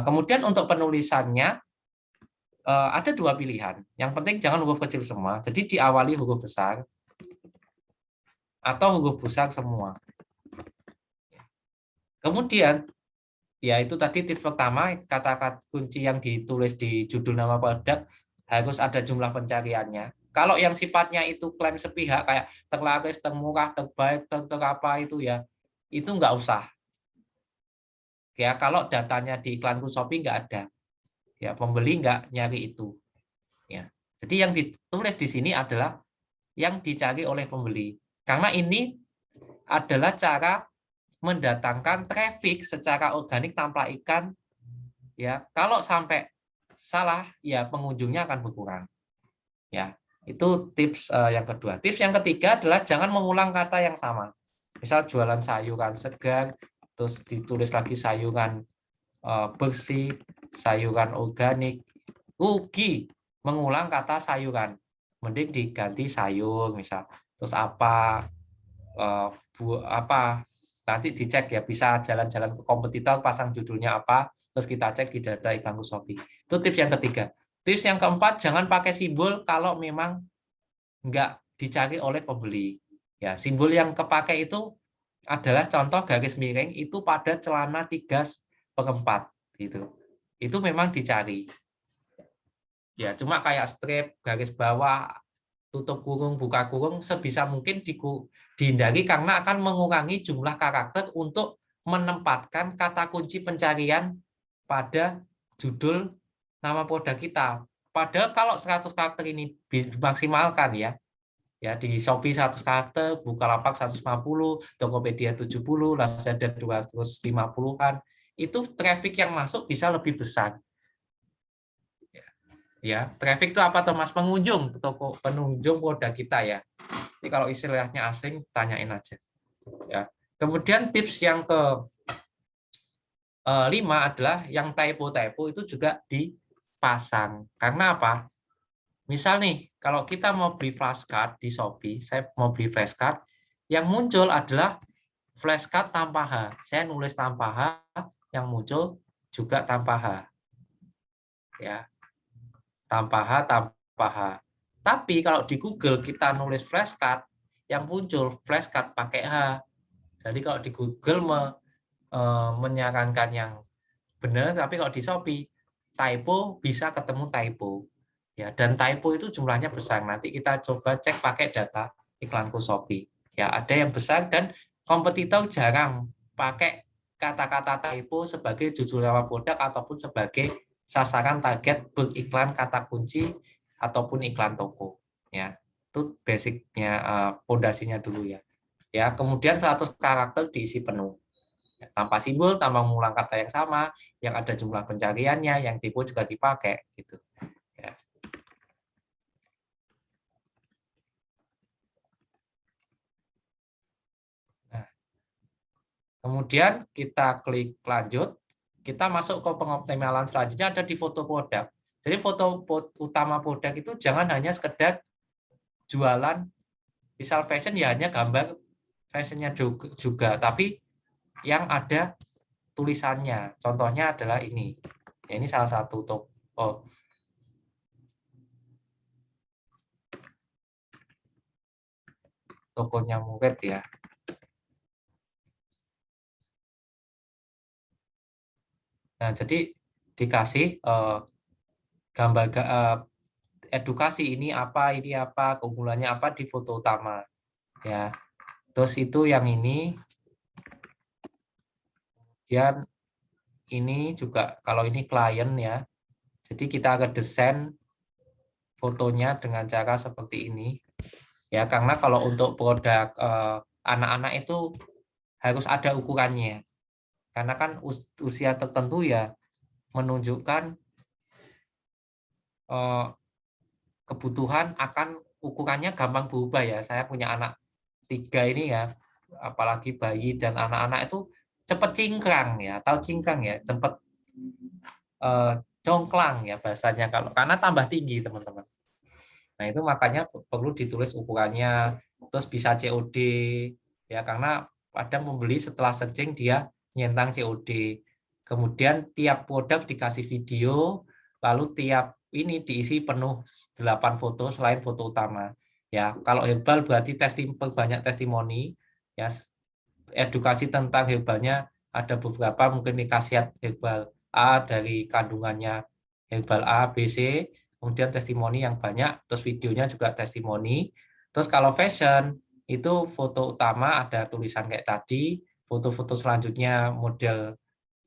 kemudian untuk penulisannya ada 2 pilihan. Yang penting jangan huruf kecil semua. Jadi diawali huruf besar atau huruf besar semua. Kemudian ya itu tadi tips pertama, kata-kata kunci yang ditulis di judul nama produk harus ada jumlah pencariannya. Kalau yang sifatnya itu klaim sepihak kayak terlaris, termurah, terbaik, terapa itu ya, itu nggak usah. Ya kalau datanya di iklanku Shopee nggak ada, ya pembeli nggak nyari itu. Ya, jadi yang ditulis di sini adalah yang dicari oleh pembeli. Karena ini adalah cara mendatangkan traffic secara organik tanpa iklan. Ya, kalau sampai salah, ya pengunjungnya akan berkurang. Ya, itu tips yang kedua. Tips yang ketiga adalah jangan mengulang kata yang sama. Misal jualan sayuran segar, terus ditulis lagi sayuran bersih, sayuran organik, rugi mengulang kata sayuran. Mending diganti sayur misal. Terus apa nanti dicek ya, bisa jalan-jalan ke kompetitor pasang judulnya apa, terus kita cek di data iklanku Shopee. Itu tips yang ketiga. Tips yang keempat, jangan pakai simbol kalau memang nggak dicari oleh pembeli. Ya, simbol yang kepakai itu adalah contoh garis miring itu pada celana 3/4 gitu. Itu memang dicari. Ya, cuma kayak strip, garis bawah, tutup kurung, buka kurung, sebisa mungkin dihindari karena akan mengurangi jumlah karakter untuk menempatkan kata kunci pencarian pada judul nama produk kita. Padahal kalau 100 karakter ini dimaksimalkan ya di Shopee 100 karakter, Bukalapak 150, Tokopedia 70, Lazada 250-an, itu traffic yang masuk bisa lebih besar. Ya, traffic itu apa, Thomas? Pengunjung produk kita ya. Jadi kalau istilahnya asing, tanyain aja. Ya. Kemudian tips yang ke 5 adalah yang typo-typo itu juga dipasang. Karena apa? Misal nih, kalau kita mau beli flashcard di Shopee, saya mau beli flashcard, yang muncul adalah flashcard tanpa H. Saya nulis tanpa H, yang muncul juga tanpa H. Ya, tanpa H, tanpa H. Tapi kalau di Google kita nulis flashcard, yang muncul flashcard pakai H. Jadi kalau di Google menyarankan yang benar, tapi kalau di Shopee typo bisa ketemu typo. Ya, dan typo itu jumlahnya besar. Nanti kita coba cek pakai data iklanku Shopee. Ya, ada yang besar dan kompetitor jarang pakai kata-kata typo sebagai judul nama produk ataupun sebagai sasaran target beriklan kata kunci ataupun iklan toko. Ya, itu basicnya, pondasinya dulu ya. Ya, kemudian 100 karakter diisi penuh. Tanpa simbol, tanpa mengulang kata yang sama, yang ada jumlah pencariannya, yang tipe juga dipakai gitu. Ya. Nah, kemudian kita klik lanjut, kita masuk ke pengoptimalan selanjutnya ada di foto produk. Jadi foto utama produk itu jangan hanya sekedar jualan, misal fashion ya hanya gambar fashionnya juga, tapi yang ada tulisannya. Contohnya adalah ini. Ya, ini salah satu tokonya Murid ya. Nah, jadi dikasih gambar edukasi ini apa, keunggulannya apa di foto utama. Ya. Terus itu yang ini. Kemudian ini juga kalau ini klien ya. Jadi kita akan desain fotonya dengan cara seperti ini. Ya, karena kalau untuk produk anak-anak itu harus ada ukurannya. Karena kan usia tertentu ya menunjukkan kebutuhan akan ukurannya gampang berubah ya. Saya punya anak 3 ini ya, apalagi bayi dan anak-anak itu cepat cingkrang ya, tahu cingkrang ya, cepat congklang ya bahasanya karena tambah tinggi teman-teman. Nah itu makanya perlu ditulis ukurannya, terus bisa COD ya karena ada pembeli setelah searching dia nyentang COD. Kemudian tiap produk dikasih video, lalu tiap ini diisi penuh 8 foto selain foto utama. Ya, kalau herbal berarti banyak testimoni ya. Edukasi tentang herbalnya ada beberapa, mungkin nih khasiat herbal A dari kandungannya herbal A, B, C, kemudian testimoni yang banyak, terus videonya juga testimoni. Terus kalau fashion itu foto utama ada tulisan kayak tadi, foto-foto selanjutnya model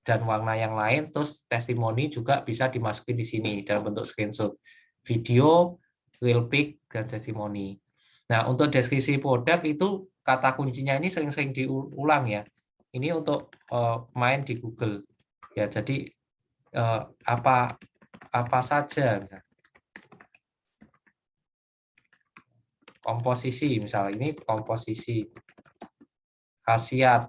dan warna yang lain, terus testimoni juga bisa dimasukin di sini dalam bentuk screenshot, video, real pic, dan testimoni. Nah, untuk deskripsi produk itu kata kuncinya ini sering-sering diulang ya. Ini untuk main di Google. Ya, jadi apa saja. Komposisi misalnya ini komposisi, khasiat.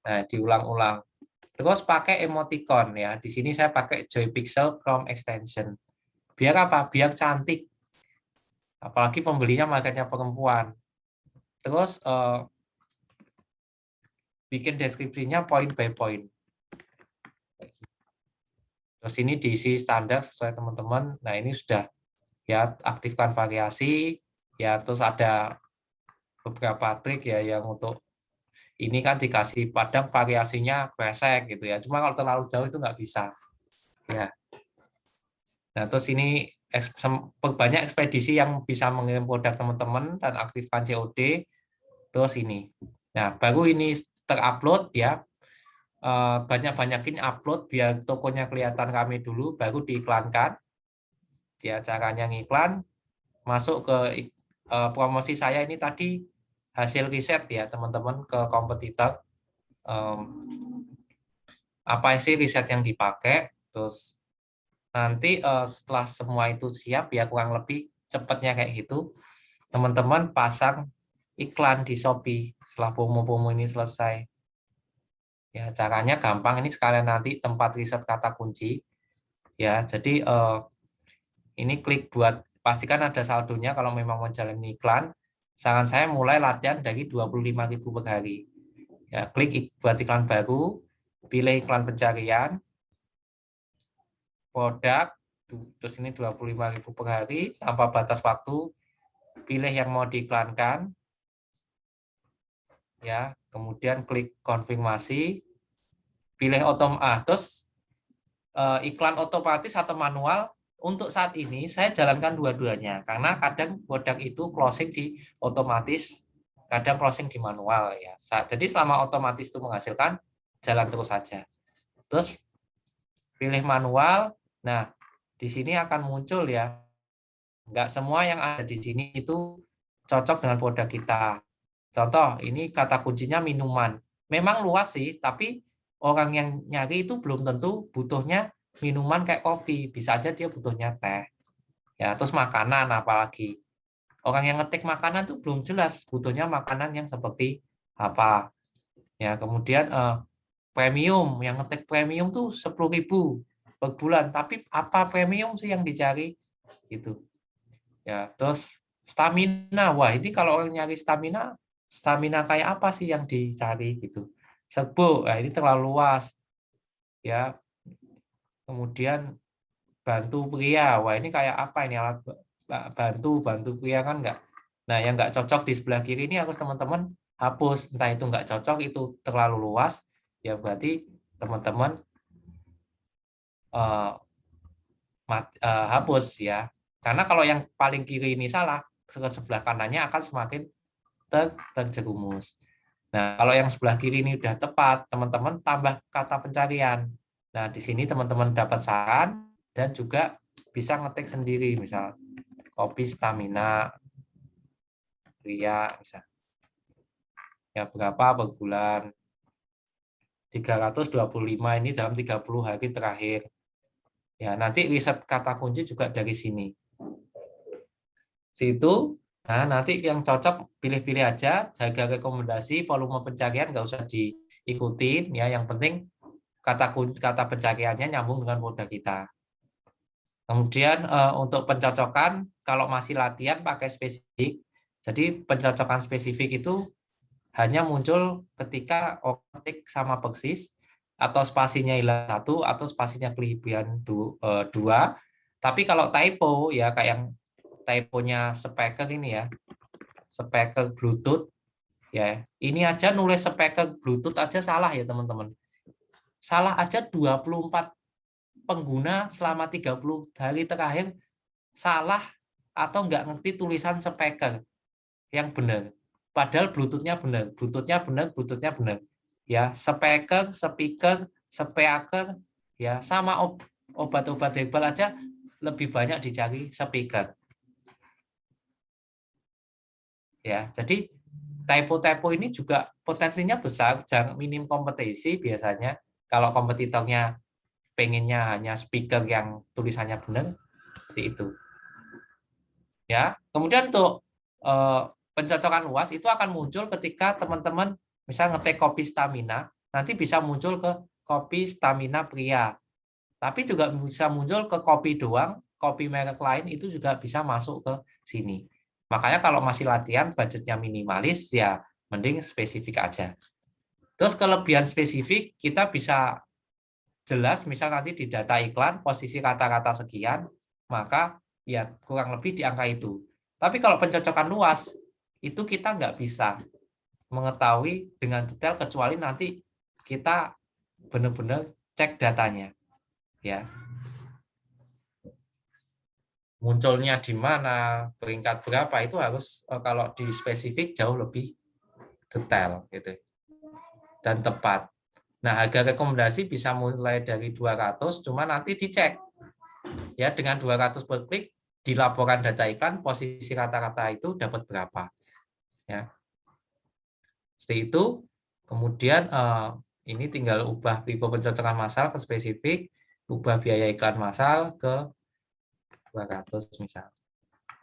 Nah, diulang-ulang. Terus pakai emoticon ya. Di sini saya pakai Joy Pixel Chrome Extension. Biar apa? Biar cantik. Apalagi pembelinya marketnya perempuan. Terus bikin deskripsinya point by point. Terus ini diisi standar sesuai teman-teman. Nah, ini sudah ya, aktifkan variasi ya, terus ada beberapa trik ya yang untuk ini kan dikasih padang variasinya pesek gitu ya. Cuma kalau terlalu jauh itu nggak bisa. Ya. Nah, terus ini perbanyak ekspedisi yang bisa mengirim produk teman-teman dan aktifkan COD. Terus ini. Nah, baru ini terupload ya. Banyak-banyakin upload biar tokonya kelihatan rame dulu, baru diiklankan. Ya, caranya ngiklan, masuk ke promosi saya ini tadi hasil riset ya teman-teman ke kompetitor. Apa sih riset yang dipakai? Terus nanti setelah semua itu siap ya kurang lebih cepatnya kayak gitu, teman-teman pasang iklan di Shopee setelah promo-promo ini selesai. Ya, caranya gampang, ini sekalian nanti tempat riset kata kunci. Ya, jadi ini klik buat pastikan ada saldonya kalau memang mau jalan iklan. Saran saya mulai latihan dari 25.000 per hari. Ya, klik buat iklan baru, pilih iklan pencarian, produk, terus ini 25.000 per hari tanpa batas waktu, pilih yang mau diiklankan. Ya, kemudian klik konfirmasi, pilih otomatis iklan otomatis atau manual. Untuk saat ini saya jalankan dua-duanya karena kadang produk itu closing di otomatis, kadang closing di manual ya. Jadi selama otomatis itu menghasilkan, jalan terus saja. Terus pilih manual. Nah, di sini akan muncul ya. Enggak semua yang ada di sini itu cocok dengan produk kita. Contoh, ini kata kuncinya minuman. Memang luas sih, tapi orang yang nyari itu belum tentu butuhnya minuman kayak kopi, bisa aja dia butuhnya teh. Ya, terus makanan apalagi. Orang yang ngetik makanan tuh belum jelas butuhnya makanan yang seperti apa. Ya, kemudian premium, yang ngetik premium tuh 10.000 per bulan, tapi apa premium sih yang dicari gitu. Ya, terus stamina. Wah, ini kalau orang nyari stamina, stamina kayak apa sih yang dicari gitu. Serbu, nah ini terlalu luas. Ya, kemudian bantu pria. Wah, ini kayak apa ini alat bantu pria kan enggak. Nah, yang enggak cocok di sebelah kiri ini harus teman-teman hapus. Entah itu enggak cocok, itu terlalu luas, ya berarti teman-teman hapus ya. Karena kalau yang paling kiri ini salah, ke sebelah kanannya akan semakin terjerumus. Nah, kalau yang sebelah kiri ini udah tepat, teman-teman tambah kata pencarian. Nah, di sini teman-teman dapat saran dan juga bisa ngetik sendiri, misal kopi stamina pria, misal. Ya, berapa per bulan? 325 ini dalam 30 hari terakhir. Ya, nanti riset kata kunci juga dari sini. Situ, nah nanti yang cocok pilih-pilih aja, jaga rekomendasi, volume pencarian nggak usah diikutin ya. Yang penting kata pencariannya nyambung dengan produk kita. Kemudian untuk pencocokan, kalau masih latihan pakai spesifik. Jadi pencocokan spesifik itu hanya muncul ketika ketik sama persis, atau spasinya hilang satu, atau spasinya kelebihan dua. Tapi kalau typo ya kayak yang typonya speaker ini ya, speaker Bluetooth ya. Ini aja nulis speaker Bluetooth aja salah ya teman-teman. Salah aja 24 pengguna selama 30 hari terakhir salah atau nggak ngerti tulisan speaker yang benar. Padahal Bluetooth-nya benar, Bluetooth-nya benar, Bluetooth-nya benar. Ya, speaker, speaker, ya sama obat-obat herbal aja lebih banyak dicari speaker. Ya, jadi typo-typo ini juga potensinya besar, jangan minim kompetisi biasanya. Kalau kompetitornya pengennya hanya speaker yang tulisannya benar, seperti itu. Ya, kemudian untuk pencocokan luas itu akan muncul ketika teman-teman misal ngetik kopi stamina, nanti bisa muncul ke kopi stamina pria. Tapi juga bisa muncul ke kopi doang, kopi merek lain itu juga bisa masuk ke sini. Makanya kalau masih latihan budgetnya minimalis ya mending spesifik aja. Terus kelebihan spesifik kita bisa jelas misal nanti di data iklan posisi kata-kata sekian, maka ya kurang lebih di angka itu. Tapi kalau pencocokan luas itu kita nggak bisa mengetahui dengan detail kecuali nanti kita benar-benar cek datanya, ya. munculnya di mana, peringkat berapa, itu harus kalau di spesifik jauh lebih detail gitu dan tepat. Nah, harga rekomendasi bisa mulai dari 200, cuma nanti dicek ya dengan 200 per klik di laporan data iklan posisi rata-rata itu dapat berapa ya. Seperti itu. Kemudian ini tinggal ubah tipe pencocokan massal ke spesifik, ubah biaya iklan massal ke 200 misal.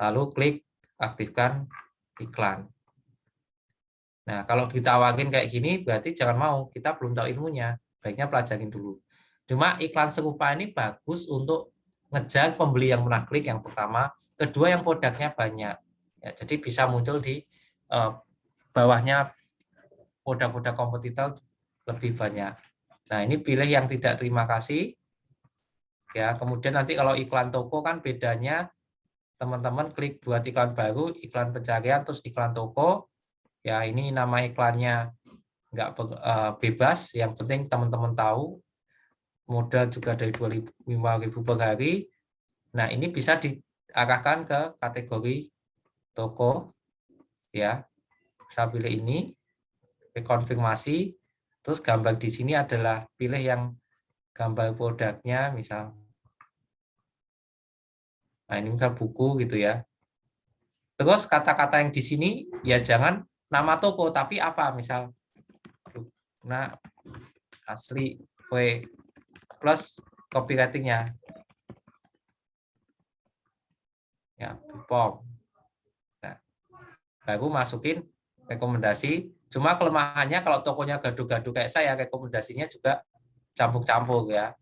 Lalu klik aktifkan iklan. Nah, kalau ditawarin kayak gini berarti jangan mau, kita belum tahu ilmunya. Baiknya pelajarin dulu. Cuma iklan serupa ini bagus untuk ngejar pembeli yang pernah klik yang pertama, kedua yang produknya banyak. Ya, jadi bisa muncul di bawahnya produk-produk kompetitor lebih banyak. Nah, ini pilih yang tidak terima kasih. Ya, kemudian nanti kalau iklan toko kan bedanya teman-teman klik buat iklan baru, iklan pencarian, terus iklan toko. Ya, ini nama iklannya nggak bebas, yang penting teman-teman tahu. Modal juga dari 5.000 per hari. Nah, ini bisa diarahkan ke kategori toko. Ya, saya pilih ini, konfirmasi. Terus gambar di sini adalah pilih yang gambar produknya, misal. Nah, ini misal buku gitu ya. Terus kata-kata yang di sini ya jangan nama toko, tapi apa, misal nah asli V plus copywritingnya ya BPOM. Nah, baru masukin rekomendasi. Cuma kelemahannya kalau tokonya gaduh-gaduh kayak saya, rekomendasinya juga campur-campur ya,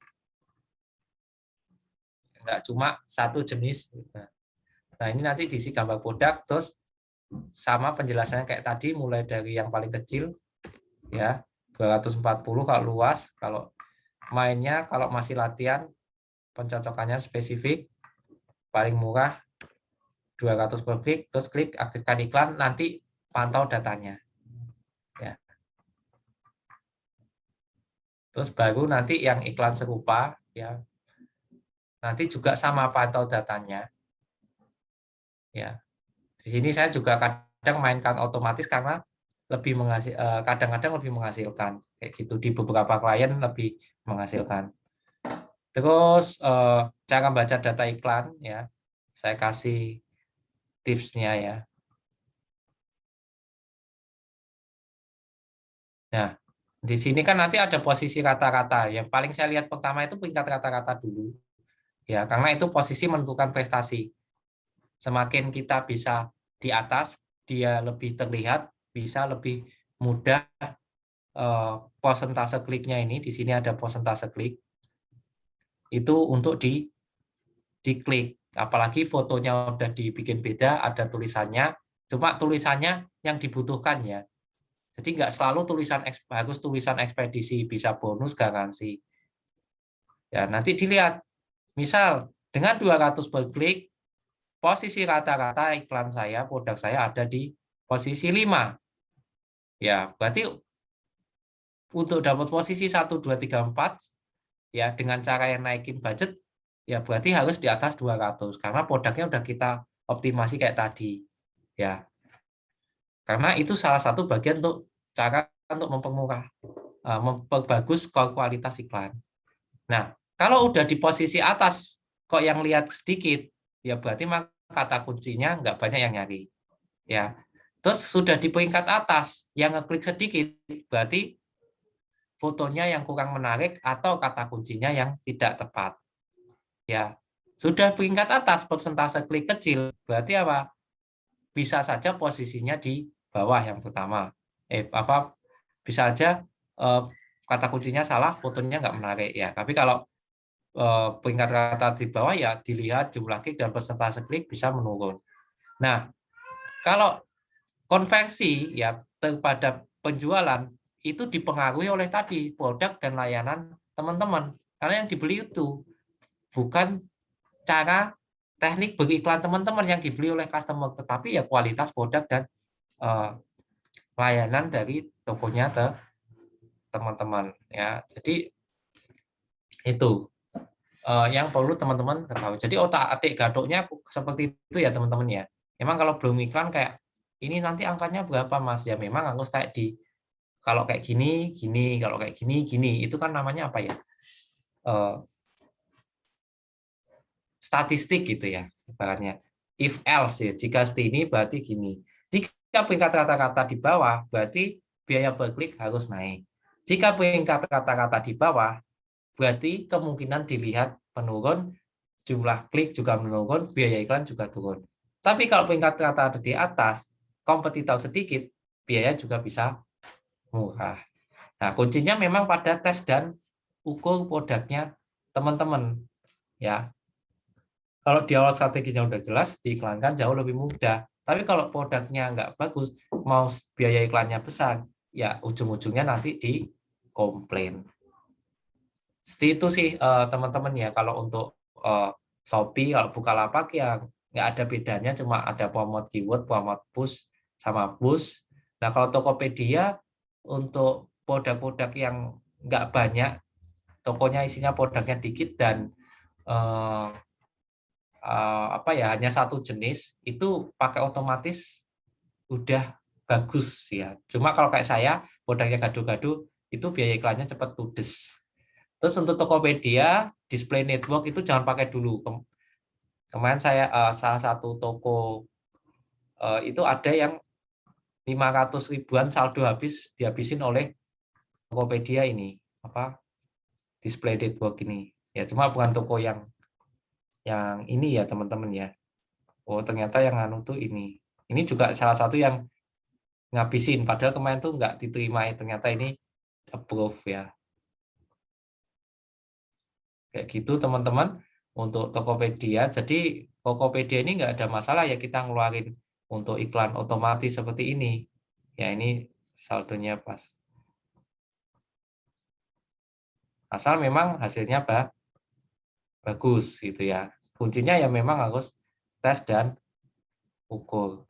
nggak cuma satu jenis. Nah, ini nanti diisi gambar produk, terus sama penjelasannya kayak tadi, mulai dari yang paling kecil ya 240 kalau luas, kalau mainnya kalau masih latihan pencocokannya spesifik, paling murah 200 per klik, terus klik aktifkan iklan, nanti pantau datanya ya. Terus baru nanti yang iklan serupa ya, nanti juga sama pantau datanya ya. Di sini saya juga kadang mainkan otomatis karena lebih kadang-kadang lebih menghasilkan kayak gitu, di beberapa klien lebih menghasilkan. Terus cara baca data iklan ya, saya kasih tipsnya ya. Nah, di sini kan nanti ada posisi rata-rata. Yang paling saya lihat pertama itu peringkat rata-rata dulu. Ya, karena itu posisi menentukan prestasi. Semakin kita bisa di atas, dia lebih terlihat, bisa lebih mudah persentase kliknya ini. Di sini ada persentase klik. Itu untuk diklik. Apalagi fotonya udah dibikin beda, ada tulisannya. Cuma tulisannya yang dibutuhkan ya. Jadi nggak selalu harus tulisan ekspedisi, bisa bonus garansi. Ya, nanti dilihat. Misal dengan 200 per klik, posisi rata-rata iklan saya, produk saya ada di posisi 5. Ya, berarti untuk dapat posisi 1 2 3 4 ya dengan cara yang naikin budget ya berarti harus di atas 200 karena produknya udah kita optimasi kayak tadi. Ya. Karena itu salah satu bagian untuk cara untuk memperbagus kualitas iklan. Nah, kalau udah di posisi atas, kok yang lihat sedikit, ya berarti kata kuncinya nggak banyak yang nyari. Ya, terus sudah di peringkat atas, yang ngeklik sedikit, berarti fotonya yang kurang menarik atau kata kuncinya yang tidak tepat. Ya, sudah peringkat atas, persentase klik kecil, berarti apa? Bisa saja posisinya di bawah yang pertama. Bisa aja kata kuncinya salah, fotonya nggak menarik ya. Tapi kalau peringkat rata di bawah ya dilihat jumlah klik dan persentase klik bisa menurun. Nah, kalau konversi ya terhadap penjualan itu dipengaruhi oleh tadi produk dan layanan teman-teman. Karena yang dibeli itu bukan cara teknik beriklan teman-teman yang dibeli oleh customer, tetapi ya kualitas produk dan layanan dari tokonya teman-teman ya. Jadi itu yang perlu teman-teman ketahui. Jadi otak-atik gadoknya seperti itu ya teman-teman ya. Memang kalau belum iklan kayak ini nanti angkanya berapa Mas? Ya memang harus kayak kalau kayak gini, gini, kalau kayak gini, gini. Itu kan namanya apa ya? Statistik gitu ya. Ibaratnya if else ya. Jika seperti ini berarti gini. Jika peringkat kata-kata di bawah berarti biaya per klik harus naik. Jika peringkat kata-kata di bawah berarti kemungkinan dilihat menurun, jumlah klik juga menurun, biaya iklan juga turun. Tapi kalau peringkat kata ada di atas, kompetitor sedikit, biaya juga bisa murah. Nah, kuncinya memang pada tes dan ukur produknya teman-teman. Ya, kalau di awal strateginya udah jelas, diiklankan jauh lebih mudah. Tapi kalau produknya nggak bagus, mau biaya iklannya besar, ya ujung-ujungnya nanti dikomplain. Seperti itu sih teman-teman ya kalau untuk Shopee, kalau Bukalapak yang nggak ada bedanya, cuma ada promote keyword, promote push, sama push. Nah kalau Tokopedia untuk produk-produk yang nggak banyak, tokonya isinya produknya dikit dan apa ya hanya satu jenis, itu pakai otomatis udah bagus ya. Cuma kalau kayak saya produknya gaduh-gaduh, itu biaya iklannya cepat ludes. Terus untuk Tokopedia, display network itu jangan pakai dulu. Kemarin saya salah satu toko itu ada yang 500 ribuan saldo habis dihabisin oleh Tokopedia ini, apa display network ini. Ya cuma bukan toko yang ini ya teman-teman ya. Oh ternyata yang anu tuh ini. Ini juga salah satu yang ngabisin. Padahal kemarin tuh nggak diterima. Ternyata ini approve ya. Kayak gitu teman-teman untuk Tokopedia. Jadi Tokopedia ini nggak ada masalah ya kita ngeluarin untuk iklan otomatis seperti ini. Ya ini saldonya pas. Asal memang hasilnya bagus gitu ya. Kuncinya ya memang harus tes dan ukur.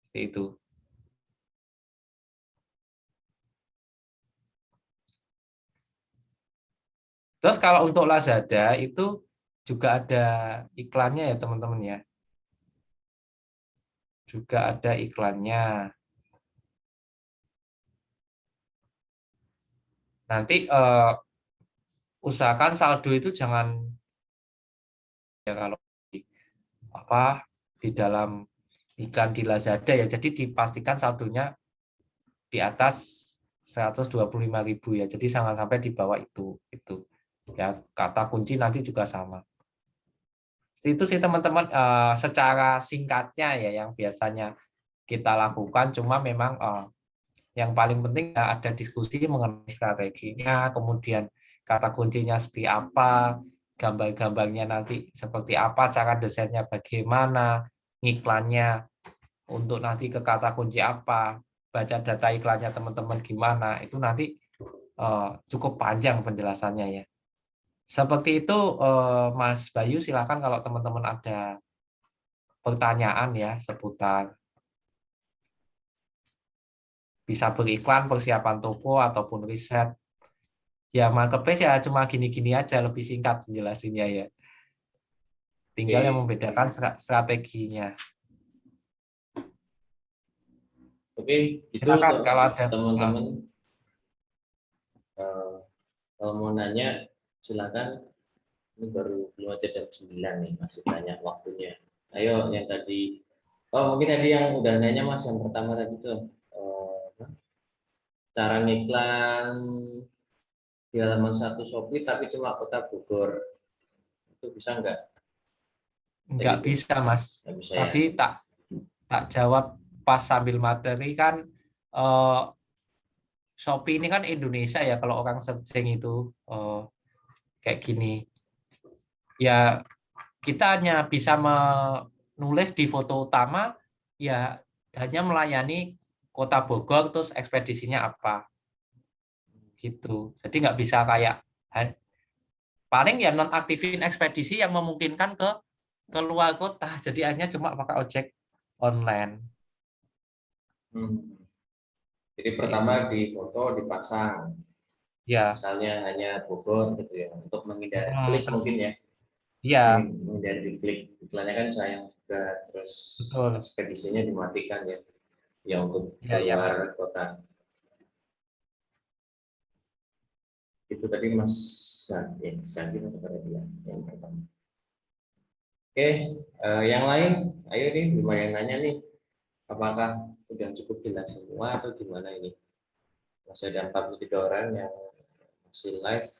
Seperti itu. Terus kalau untuk Lazada itu juga ada iklannya ya teman-teman ya. Juga ada iklannya. Nanti usahakan saldo itu jangan ya kalau apa di dalam iklan di Lazada ya. Jadi dipastikan saldonya di atas 125.000 ya. Jadi jangan sampai di bawah itu. Ya, kata kunci nanti juga sama. Itu sih teman-teman secara singkatnya ya yang biasanya kita lakukan, cuma memang yang paling penting ada diskusi mengenai strateginya, kemudian kata kuncinya seperti apa, gambar-gambarnya nanti seperti apa, cara desainnya bagaimana, ngiklannya untuk nanti ke kata kunci apa, baca data iklannya teman-teman gimana, itu nanti cukup panjang penjelasannya ya. Seperti itu Mas Bayu, silakan kalau teman-teman ada pertanyaan ya seputar bisa beriklan, persiapan toko ataupun riset. Ya marketplace ya cuma gini-gini aja, lebih singkat penjelasannya ya. Tinggal yang membedakan strateginya. Oke, itu Silakan kalau ada teman-teman kalau mau nanya silakan. Ini baru belum aja jam 9 nih, masih banyak waktunya. Ayo yang tadi, mungkin tadi yang udah nanya Mas, yang pertama tadi tuh cara ngiklan di halaman satu Shopee tapi cuma kota Bogor, itu bisa nggak? Kayak nggak gitu, bisa Mas. nggak bisa ya. Tadi tak jawab pas sambil materi kan Shopee ini kan Indonesia ya, kalau orang searching itu kayak gini. Ya kita hanya bisa menulis di foto utama ya hanya melayani Kota Bogor terus ekspedisinya apa gitu. Jadi nggak bisa kayak paling ya nonaktifin ekspedisi yang memungkinkan ke luar kota. Jadi hanya cuma pakai ojek online. Jadi Seperti itu. pertama di foto dipasang, Ya. misalnya hanya Bogor gitu ya, untuk menghindari klik Terus mungkin ya, ya, menghindari diklik. Iklannya kan sayang juga, terus betul. ekspedisinya dimatikan ya, ya untuk Ya, yang keluar kota. Itu tadi Mas Zaki atau tadi ya, yang pertama. Oke, yang lain, ayo nih, lumayan nanya nih, apakah udah cukup jelas semua atau gimana ini? Masih ada 43 orang yang masih live.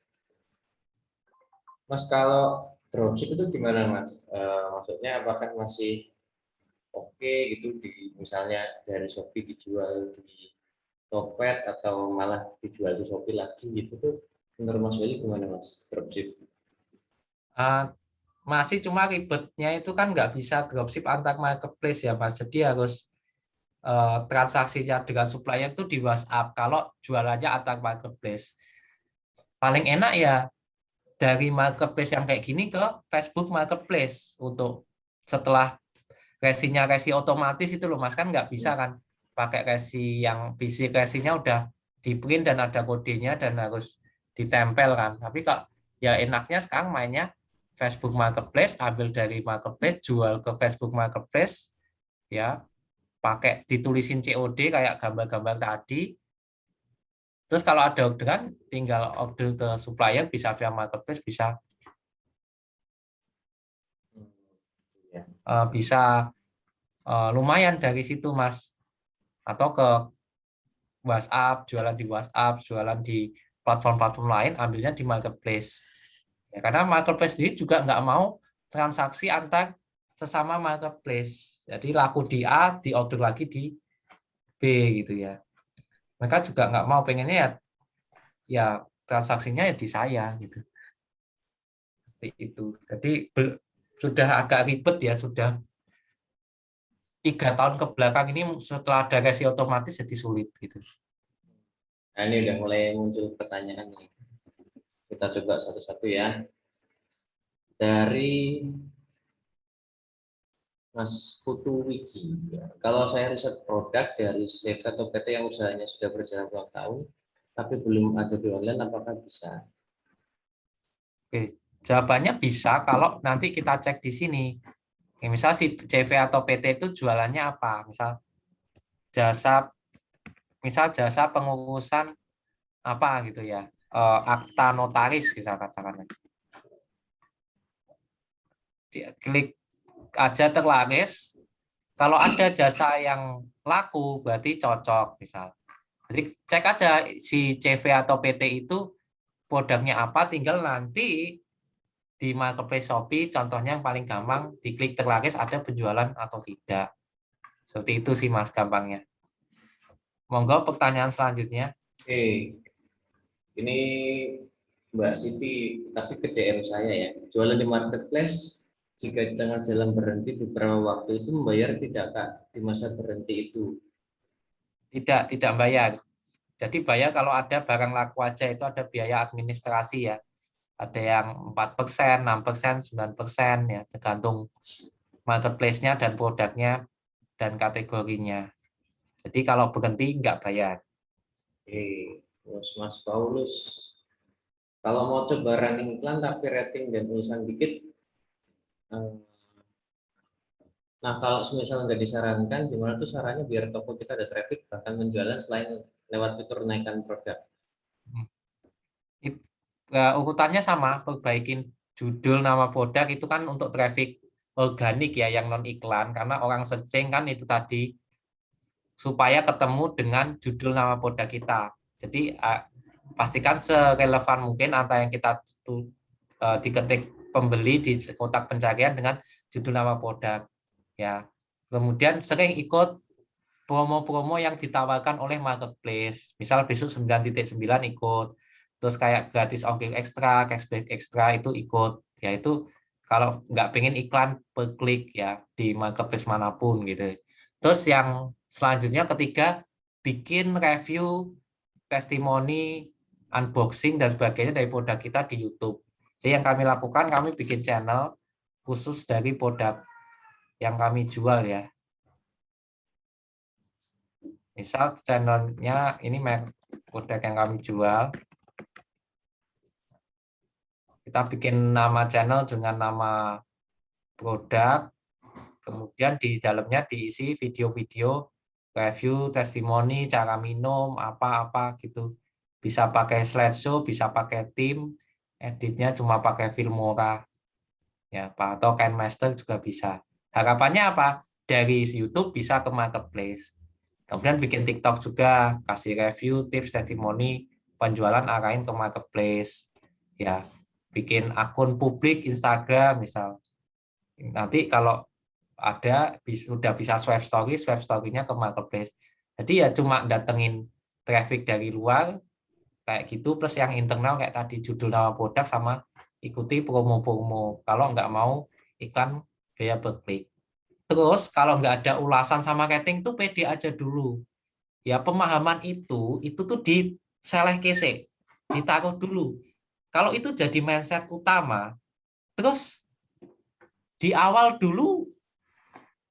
Mas, kalau dropship itu gimana Mas? Maksudnya apakah masih oke gitu di misalnya dari Shopee dijual di Tokped atau malah dijual di Shopee lagi gitu tuh, menurut Mas Willy gimana Mas dropship? eh, masih cuma ribetnya itu kan nggak bisa dropship antar marketplace ya Mas. Jadi harus transaksinya dengan supplier itu di WhatsApp kalau jualannya antar marketplace. Paling enak ya dari marketplace yang kayak gini ke Facebook Marketplace untuk setelah resi otomatis itu loh Mas, kan nggak bisa Hmm. kan pakai resi yang fisik, resinya udah di print dan ada kodenya dan harus ditempel kan. Tapi kok ya enaknya sekarang mainnya Facebook Marketplace, ambil dari Marketplace jual ke Facebook Marketplace ya, pakai ditulisin COD kayak gambar-gambar tadi. Terus kalau ada orderan tinggal order ke supplier, bisa via Marketplace, Hmm, ya. bisa lumayan dari situ Mas, atau ke WhatsApp, jualan di WhatsApp, jualan di platform-platform lain, ambilnya di marketplace. Ya, karena marketplace sendiri juga nggak mau transaksi antar sesama marketplace. Jadi laku di A, di order lagi di B gitu ya. Mereka juga nggak mau, pengennya ya transaksinya ya di saya gitu. Seperti itu. Jadi sudah agak ribet ya, sudah 3 tahun ke belakang ini setelah ada resi otomatis jadi sulit gitu. Nah, ini udah mulai muncul pertanyaan nih. Kita coba satu-satu ya. Dari Mas Putu Wiki. Ya. Kalau saya riset produk dari CV atau PT yang usahanya sudah berjalan puluhan tahun, tapi belum ada di online, apakah bisa? Oke, jawabannya bisa kalau nanti kita cek di sini. Ya, misal si CV atau PT itu jualannya apa? Jasa, misal jasa pengurusan apa gitu ya, akta notaris misal katakan. Klik aja terlaris. Kalau ada jasa yang laku berarti cocok misal. Jadi cek aja si CV atau PT itu produknya apa, tinggal nanti di marketplace Shopee contohnya yang paling gampang diklik terlaris ada penjualan atau tidak. Seperti itu sih Mas gampangnya. Monggo pertanyaan selanjutnya. Oke, ini Mbak Siti, tapi ke DM saya ya. Jualan di marketplace, jika di tengah jalan berhenti beberapa waktu itu membayar tidak Kak di masa berhenti itu? Tidak bayar. Jadi bayar kalau ada barang laku aja, itu ada biaya administrasi ya. Ada yang 4%, 6%, 9% ya, tergantung marketplace-nya dan produknya dan kategorinya. Jadi kalau berhenti nggak bayar. Oke, terus Mas Paulus, kalau mau coba running iklan tapi rating dan tulisan dikit, eh, nah kalau semisal nggak disarankan, gimana tuh caranya biar toko kita ada traffic bahkan menjualan selain lewat fitur naikkan produk? Urutannya sama, perbaikin judul nama produk itu kan untuk traffic organik ya, yang non iklan, karena orang searching kan itu tadi supaya ketemu dengan judul nama produk kita. Jadi pastikan serelevan mungkin antara yang kita diketik pembeli di kotak pencarian dengan judul nama produk ya. Kemudian sering ikut promo-promo yang ditawarkan oleh marketplace. Misal besok 9.9 ikut, terus kayak gratis ongkir ekstra, cashback ekstra itu ikut. Ya itu kalau nggak pengen iklan per klik ya di marketplace manapun gitu. Terus yang selanjutnya ketiga, bikin review, testimoni, unboxing dan sebagainya dari produk kita di YouTube. Jadi yang kami lakukan, kami bikin channel khusus dari produk yang kami jual ya. Misal channelnya ini merek produk yang kami jual. Kita bikin nama channel dengan nama produk, kemudian di dalamnya diisi video-video, review, testimoni, cara minum, apa-apa gitu. Bisa pakai slideshow, bisa pakai tim, editnya cuma pakai Filmora, ya, Pak, atau KineMaster juga bisa. Harapannya apa? Dari YouTube bisa ke marketplace. Kemudian bikin TikTok juga, kasih review, tips, testimoni, penjualan arahin ke marketplace. Ya, bikin akun publik Instagram misal. Nanti kalau ada udah bisa swipe story-nya ke marketplace. Jadi ya cuma datengin traffic dari luar kayak gitu plus yang internal kayak tadi judul nama produk sama ikuti promo-promo. Kalau nggak mau iklan biaya per klik. Terus kalau nggak ada ulasan sama rating tuh pede aja dulu. Ya pemahaman itu tuh di seleh kese, ditaruh dulu. Kalau itu jadi mindset utama, terus di awal dulu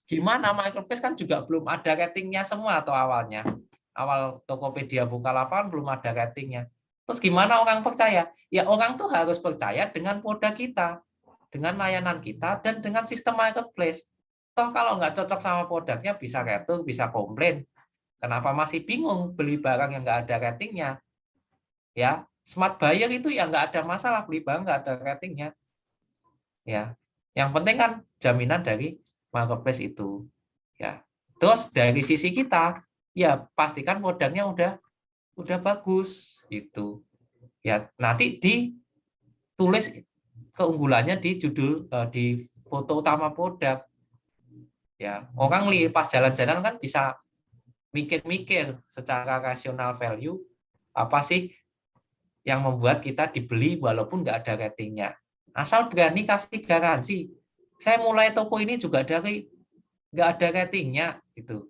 gimana marketplace kan juga belum ada ratingnya semua atau awalnya. Awal Tokopedia Bukalapak belum ada ratingnya. Terus gimana orang percaya? Ya orang tuh harus percaya dengan produk kita, dengan layanan kita, dan dengan sistem marketplace. Toh kalau nggak cocok sama produknya bisa retur, bisa komplain. Kenapa masih bingung beli barang yang nggak ada ratingnya? Ya, smart buyer itu ya nggak ada masalah beli barang nggak ada ratingnya. Ya, yang penting kan jaminan dari marketplace itu. Ya, terus dari sisi kita, ya pastikan produknya udah bagus gitu. Ya, nanti ditulis keunggulannya di judul di foto utama produk. Ya, orang pas jalan-jalan kan bisa mikir-mikir secara rasional value apa sih yang membuat kita dibeli walaupun nggak ada ratingnya. Asal berani kasih garansi. Saya mulai toko ini juga dari nggak ada ratingnya gitu.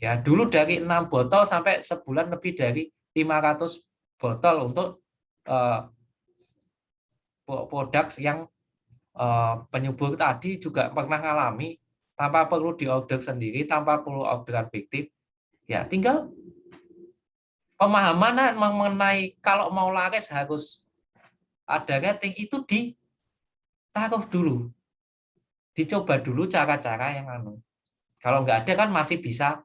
Ya, dulu dari 6 botol sampai sebulan lebih dari 500 botol untuk produk yang penyubur tadi juga pernah ngalami tanpa perlu diorder sendiri, tanpa perlu orderan fiktif. Ya, tinggal pemahaman mengenai kalau mau laris harus ada rating itu ditaruh dulu. Dicoba dulu cara-cara yang kalau nggak ada kan masih bisa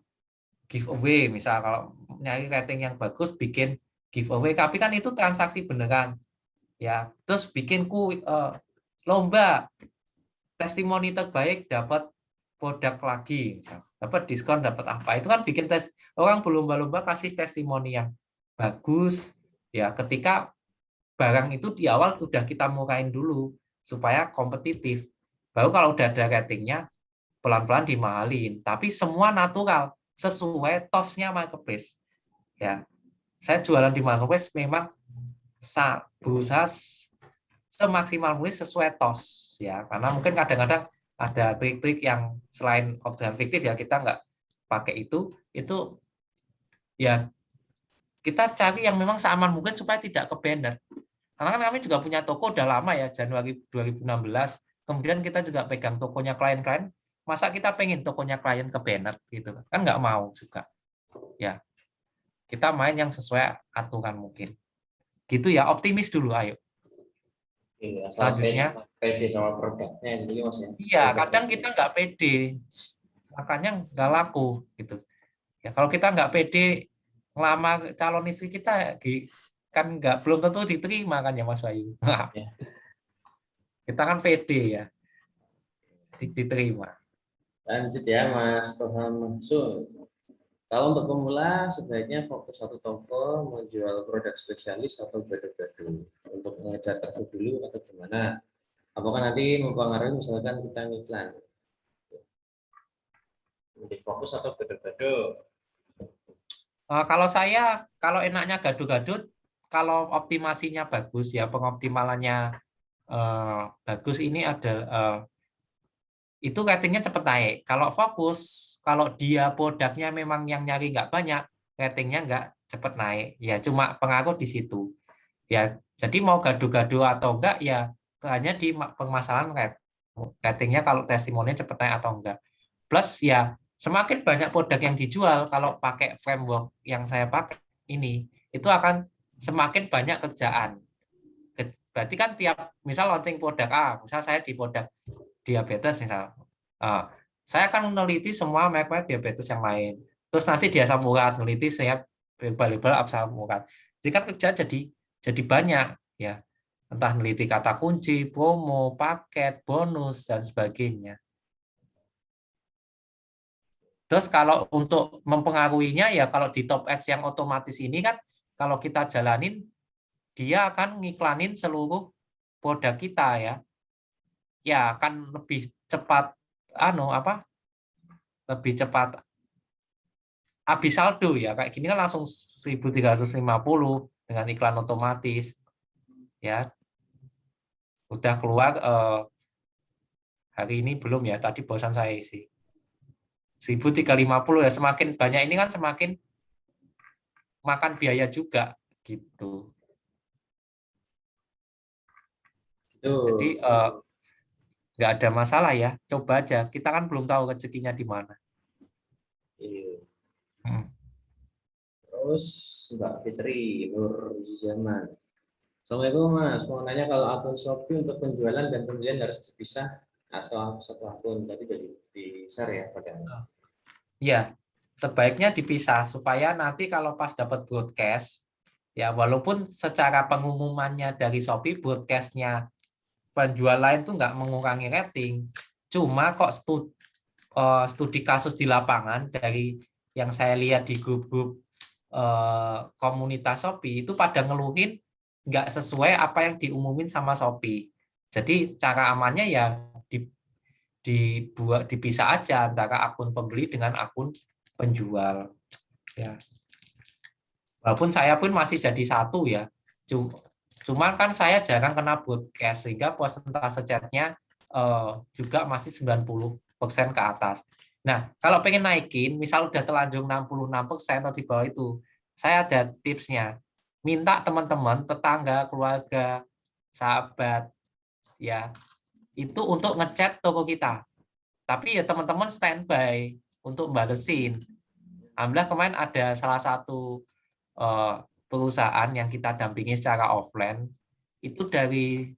giveaway, misal kalau nyari rating yang bagus bikin giveaway, tapi kan itu transaksi beneran. Ya, terus bikin lomba testimoni terbaik dapat produk lagi, misal. Dapat diskon, dapat apa. Itu kan bikin orang berlomba-lomba kasih testimoni yang bagus. Ya, ketika barang itu di awal udah kita murahin dulu supaya kompetitif. Baru kalau udah ada ratingnya pelan-pelan dimahalin. Tapi semua natural sesuai tosnya marketplace. Ya, saya jualan di marketplace memang berusaha semaksimal mungkin sesuai tos ya, karena mungkin kadang-kadang ada trik-trik yang selain orderan fiktif ya kita nggak pakai itu ya kita cari yang memang seaman mungkin supaya tidak ke banner. Karena kan kami juga punya toko udah lama ya, Januari 2016. Kemudian kita juga pegang tokonya klien-klien. Masa kita pengen tokonya klien ke banner gitu kan nggak mau juga. Ya, kita main yang sesuai aturan mungkin. Gitu ya, optimis dulu ayo. Iya, Selanjutnya, pede sama produknya ini Mas ya. iya, kadang kita nggak pede, makanya nggak laku gitu. Ya kalau kita nggak pede ngelamar calon istri kita kan belum tentu diterima kan ya Mas Bayu. Ya. Kita kan pede ya, diterima. Lanjut ya Mas Toham Mansur. Kalau untuk pemula sebaiknya fokus satu toko menjual produk spesialis atau gado-gado untuk mengejar traffic dulu atau gimana? Apakah nanti mempengaruhi misalkan kita iklan? Jadi fokus atau gado-gado? Kalau enaknya gado-gado, kalau optimasinya bagus ya, pengoptimalannya bagus ini adalah itu ratingnya cepat naik. Kalau fokus, kalau dia produknya memang yang nyari nggak banyak, ratingnya nggak cepat naik. Ya cuma pengaruh di situ. Ya jadi mau gado-gado atau enggak ya hanya di permasalahan ratingnya kalau testimoninya cepat naik atau enggak. Plus ya semakin banyak produk yang dijual kalau pakai framework yang saya pakai ini, itu akan semakin banyak kerjaan. Berarti kan tiap misal launching produk A, misal saya di produk diabetes misal, saya akan meneliti semua merek-merek diabetes yang lain. Terus nanti di asam urat meneliti setiap label-label asam urat. Jadi kan kerja jadi banyak ya. Entah meneliti kata kunci, promo, paket, bonus dan sebagainya. Terus kalau untuk mempengaruhinya ya kalau di top ads yang otomatis ini kan kalau kita jalanin dia akan ngiklanin seluruh produk kita ya. Ya akan lebih cepat lebih cepat habis saldo ya. Kayak gini kan langsung 1.350 dengan iklan otomatis. Ya. Udah keluar hari ini belum ya. Tadi bosan saya sih. 1.350 ya, semakin banyak ini kan semakin makan biaya juga gitu. Jadi nggak ada masalah ya, coba aja. Kita kan belum tahu rezekinya di mana. Iya. Terus Mbak Fitri Nur Zaman. Assalamualaikum Mas, mau nanya kalau akun Shopee untuk penjualan dan pembelian harus dipisah atau satu akun, tapi jadi di-share ya padahal. Ya, sebaiknya dipisah supaya nanti kalau pas dapat broadcast, ya walaupun secara pengumumannya dari Shopee broadcastnya penjual lain tuh nggak mengurangi rating, cuma kok studi kasus di lapangan dari yang saya lihat di grup-grup komunitas Shopee itu pada ngeluhin nggak sesuai apa yang diumumin sama Shopee. Jadi cara amannya ya dipisah aja antara akun pembeli dengan akun penjual. Ya. Walaupun saya pun masih jadi satu ya. Cuma kan saya jarang kena broadcast sehingga persentase chatnya juga masih 90% ke atas. Nah, kalau pengen naikin, misal udah telanjur 66% atau di bawah itu, saya ada tipsnya. Minta teman-teman, tetangga, keluarga, sahabat, ya, itu untuk ngechat toko kita. Tapi ya teman-teman standby untuk balesin. Alhamdulillah kemarin ada salah satu perusahaan yang kita dampingi secara offline, itu dari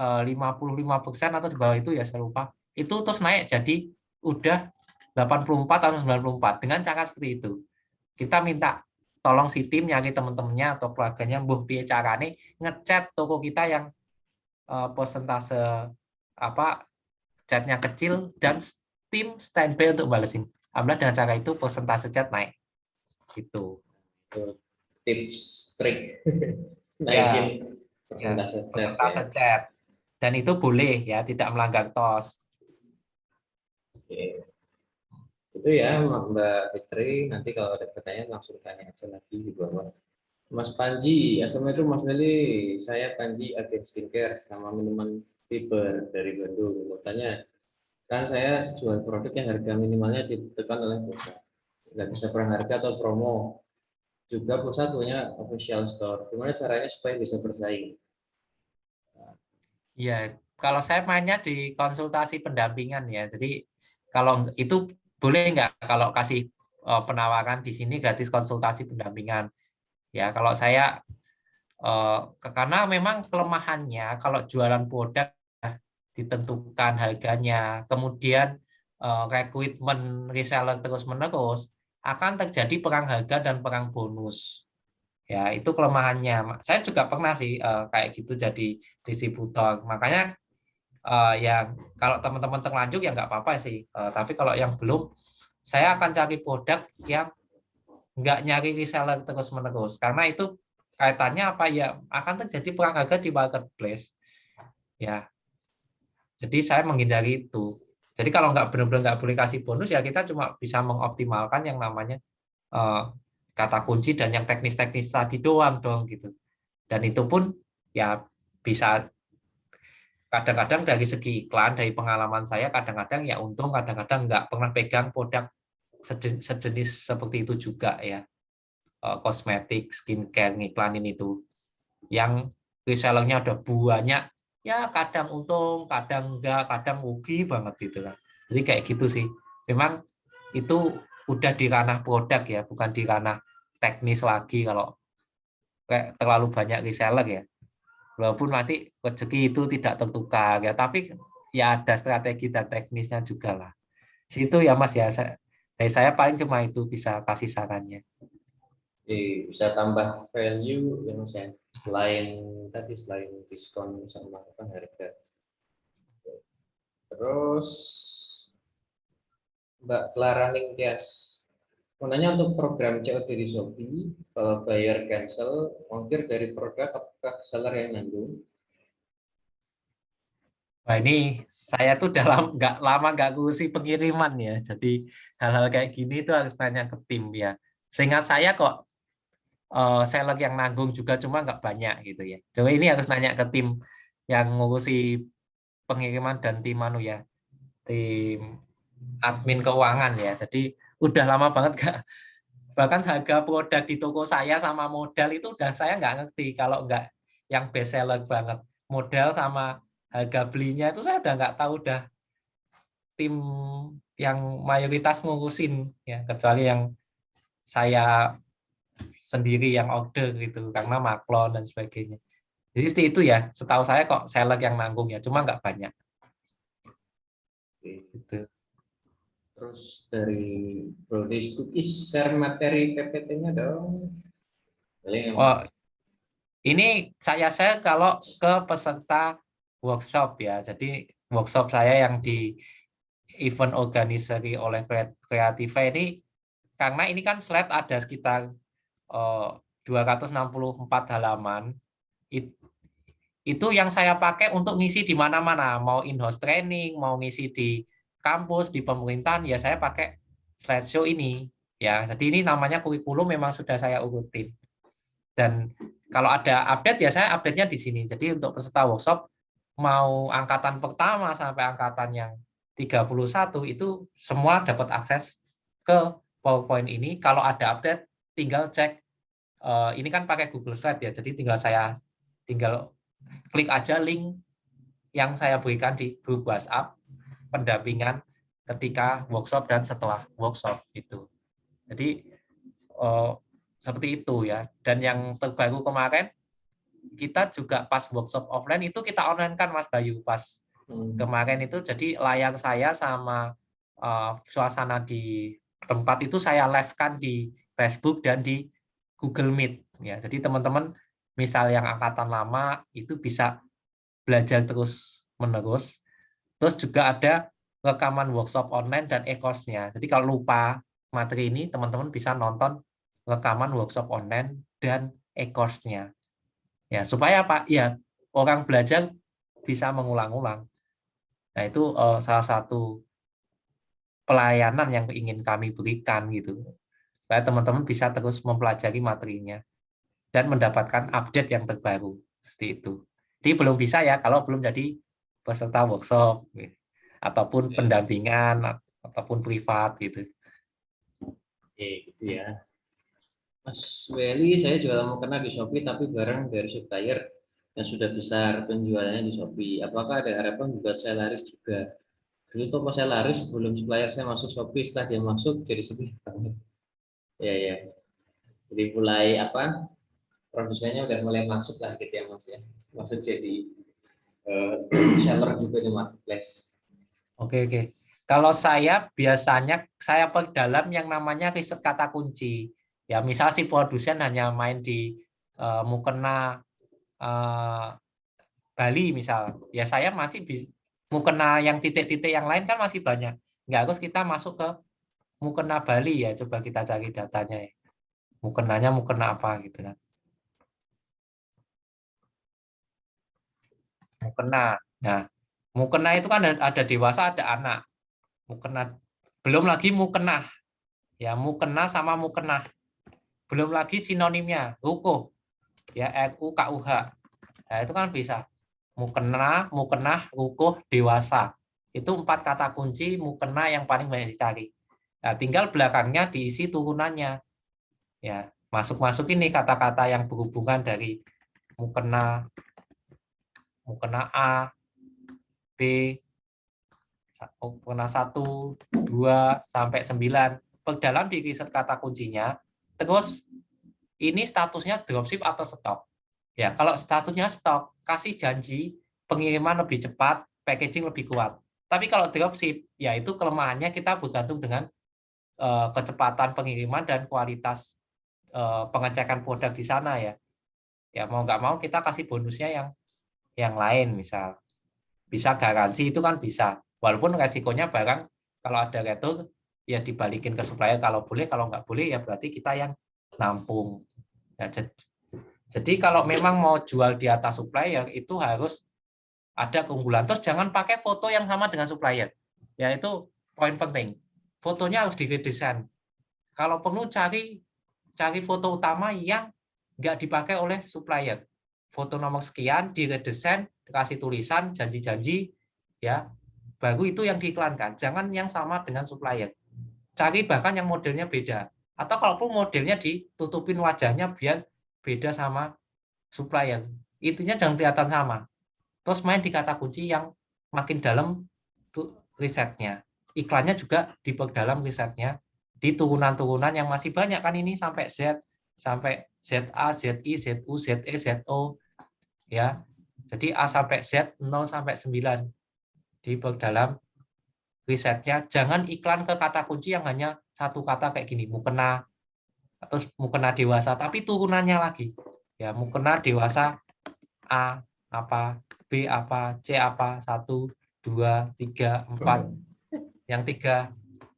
55% atau di bawah itu ya saya lupa, itu terus naik jadi udah 84 atau 94 dengan cara seperti itu. Kita minta tolong si tim nyari teman-temannya atau keluarganya mbuh piye carane ngechat toko kita yang persentase chatnya kecil dan tim standby untuk balesin. Alhamdulillah dengan cara itu persentase chat naik. Gitu. Tips trik Ya, naikin persentase chat persentase ya. chat. Dan itu boleh ya, tidak melanggar TOS. Oke. Itu ya Mbak Fitri, nanti kalau ada pertanyaan langsung tanya aja lagi di bawah. Mas Panji, assalamualaikum Mas Meli, saya Panji agen skincare sama minuman fiber dari Bandung. Mau tanya, kan saya jual produk yang harga minimalnya ditekan oleh pusat, nggak bisa perang harga atau promo. Juga pusat punya official store. Gimana caranya supaya bisa bersaing? Ya, kalau saya mainnya di konsultasi pendampingan ya. Jadi kalau itu boleh nggak kalau kasih penawaran di sini gratis konsultasi pendampingan. Ya, kalau saya karena memang kelemahannya kalau jualan produk ditentukan harganya, kemudian rekrutmen reseller terus-menerus, akan terjadi perang harga dan perang bonus. Ya, itu kelemahannya. Saya juga pernah sih kayak gitu jadi distributor. Makanya yang kalau teman-teman terlanjur ya nggak apa-apa sih. Tapi kalau yang belum, saya akan cari produk yang nggak nyari reseller terus-menerus. Karena itu kaitannya apa ya akan terjadi perang harga di marketplace. Ya, jadi saya menghindari itu. Jadi kalau nggak benar-benar nggak boleh kasih bonus ya kita cuma bisa mengoptimalkan yang namanya kata kunci dan yang teknis-teknis tadi doang dong gitu. Dan itu pun ya bisa kadang-kadang dari segi iklan, dari pengalaman saya kadang-kadang ya untung, kadang-kadang nggak pernah pegang produk sejenis seperti itu juga ya. Kosmetik, skincare, ngiklanin itu. Yang resellernya udah banyak, ya kadang untung, kadang enggak, kadang rugi banget gitu kan. Jadi kayak gitu sih. Memang itu udah di ranah produk ya, bukan di ranah teknis lagi kalau kayak terlalu banyak reseller ya. Walaupun nanti rezeki itu tidak tertukar ya, tapi ya ada strategi dan teknisnya juga lah. Situ ya Mas ya, dari saya paling cuma itu bisa kasih sarannya. Bisa tambah value yang saya selain diskon sama apa harga. Terus Mbak Clara Ningtyas mau nanya untuk program COD di Shopee, kalau bayar cancel ongkir dari produk apakah seller yang nanggung? Nah ini saya tuh dalam nggak lama nggak ngurusi pengiriman ya, jadi hal-hal kayak gini tuh harus tanya ke tim ya. Seingat saya kok seller yang nanggung juga, cuma nggak banyak gitu ya. Coba ini harus nanya ke tim yang ngurusi pengiriman dan tim ya, tim admin keuangan ya. Jadi udah lama banget nggak, bahkan harga produk di toko saya sama modal itu udah saya nggak ngerti kalau nggak yang best seller banget. Modal sama harga belinya itu saya udah nggak tahu, udah tim yang mayoritas ngurusin ya, kecuali yang saya sendiri yang order gitu karena maklon dan sebagainya. Jadi itu ya, setahu saya kok seller yang nanggung ya, cuma nggak banyak gitu. Terus dari Broadcast Cookies share materi PPT-nya dong. Boleh nggak Oh, Mas? ini saya kalau ke peserta workshop ya. Jadi workshop saya yang di event organisasi oleh Kreativa ini, karena ini kan slide ada sekitar 264 halaman. Itu yang saya pakai untuk ngisi di mana-mana, mau in-house training, mau ngisi di kampus, di pemerintahan, ya saya pakai slideshow ini. Ya, jadi ini namanya kurikulum, memang sudah saya urutin. Dan kalau ada update ya saya update-nya di sini. Jadi untuk peserta workshop mau angkatan pertama sampai angkatan yang 31 itu semua dapat akses ke PowerPoint ini. Kalau ada update tinggal cek, ini kan pakai Google Slide ya. Jadi tinggal klik aja link yang saya berikan di grup WhatsApp pendampingan ketika workshop dan setelah workshop itu. Jadi seperti itu ya. Dan yang terbaru kemarin kita juga pas workshop offline itu kita online kan Mas Bayu, pas kemarin itu jadi layar saya sama suasana di tempat itu saya live kan di Facebook dan di Google Meet ya. Jadi teman-teman misal yang angkatan lama itu bisa belajar terus menerus. Terus juga ada rekaman workshop online dan e-course-nya. Jadi kalau lupa materi ini, teman-teman bisa nonton rekaman workshop online dan e-course-nya. Ya, supaya apa? Ya, orang belajar bisa mengulang-ulang. Nah, itu salah satu pelayanan yang ingin kami berikan gitu. Supaya teman-teman bisa terus mempelajari materinya dan mendapatkan update yang terbaru. Seperti itu. Jadi belum bisa ya kalau belum jadi peserta workshop gitu, ataupun pendampingan ataupun privat gitu. Oke, gitu ya. Mas Welly, saya juga mau kena di Shopee, tapi barang dari supplier yang sudah besar penjualannya di Shopee. Apakah ada harapan buat saya laris juga? Dulu toko saya laris sebelum supplier saya masuk Shopee, setelah dia masuk jadi sepi banget. Ya, ya. Jadi mulai apa? Produsennya udah mulai masuk lah gitu ya Mas ya. Masuk jadi eh, seller juga di marketplace. Oke, oke. Kalau saya biasanya saya perdalam yang namanya riset kata kunci. Ya, misal si produsen hanya main di mukena Bali misal. Ya saya masih mukena yang titik-titik yang lain kan masih banyak. Nggak harus kita masuk ke mukena Bali ya. Coba kita cari datanya ya. Mukenanya mukena apa gitu kan. Mukena. Nah, mukena itu kan ada dewasa, ada anak. Mukena, belum lagi mukena. Ya, mukena sama mukena. Belum lagi sinonimnya, rukuh. Ya, RUKUH. Nah, itu kan bisa. Mukena, mukenah, rukuh, dewasa. Itu 4 kata kunci mukena yang paling banyak dicari. Nah, tinggal belakangnya diisi turunannya. Ya, masuk-masuk ini kata-kata yang berhubungan dari mukena, mukena A, B, pernah 1, 2 sampai 9. Perdalam di riset kata kuncinya. Terus ini statusnya dropship atau stok. Ya, kalau statusnya stok, kasih janji pengiriman lebih cepat, packaging lebih kuat. Tapi kalau dropship, ya itu kelemahannya kita bergantung dengan kecepatan pengiriman dan kualitas pengecekan produk di sana ya. Ya mau nggak mau kita kasih bonusnya yang lain, misal bisa garansi itu kan bisa. Walaupun resikonya barang kalau ada retur ya dibalikin ke supplier kalau boleh, kalau nggak boleh ya berarti kita yang nampung. Ya, jadi kalau memang mau jual di atas supplier itu harus ada keunggulan. Terus jangan pakai foto yang sama dengan supplier. Ya itu poin penting. Fotonya harus diredesain. Kalau perlu cari foto utama yang nggak dipakai oleh supplier. Foto nomor sekian diredesain, kasih tulisan janji-janji ya. Baru itu yang diiklankan. Jangan yang sama dengan supplier. Cari bahkan yang modelnya beda. Atau kalaupun modelnya ditutupin wajahnya biar beda sama supplier. Intinya jangan kelihatan sama. Terus main di kata kunci yang makin dalam risetnya. Iklannya juga diperdalam risetnya di turunan-turunan yang masih banyak kan ini sampai Z, sampai ZA, ZI, ZU, ZE, ZO ya. Jadi A sampai Z 0 sampai 9 diperdalam risetnya. Jangan iklan ke kata kunci yang hanya satu kata kayak gini, mukena atau mukena dewasa, tapi turunannya lagi. Ya, mukena dewasa A apa, B apa, C apa, 1, 2, 3, 4. Yang 3,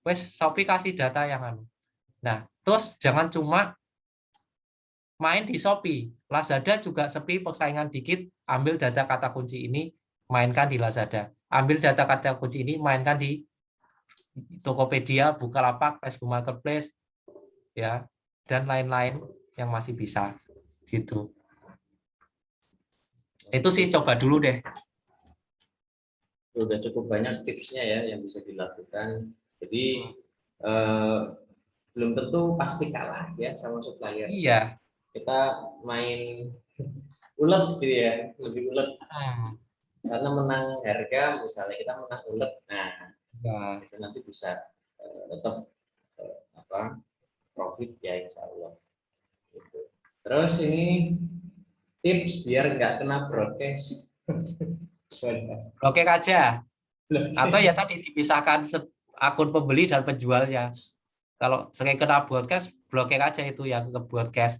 wes Shopee kasih data yang anu. Nah, terus jangan cuma main di Shopee. Lazada juga sepi, persaingan dikit, ambil data kata kunci ini, mainkan di Lazada. Ambil data kata kunci ini, mainkan di Tokopedia, Bukalapak, Facebook Marketplace, ya, dan lain-lain yang masih bisa. Gitu. Itu sih coba dulu deh. Udah cukup banyak tipsnya ya yang bisa dilakukan. Jadi belum tentu pasti kalah ya sama supplier. Iya. Kita main ulet gitu ya, lebih ulet. Karena menang harga, misalnya kita menang ulet, nah itu nanti bisa tetap profit ya insya Allah. Gitu. Terus ini tips biar nggak kena broadcast. Blokir aja. Atau ya tadi dipisahkan akun pembeli dan penjualnya. Kalau sering kena broadcast, blokir aja itu yang ke broadcast.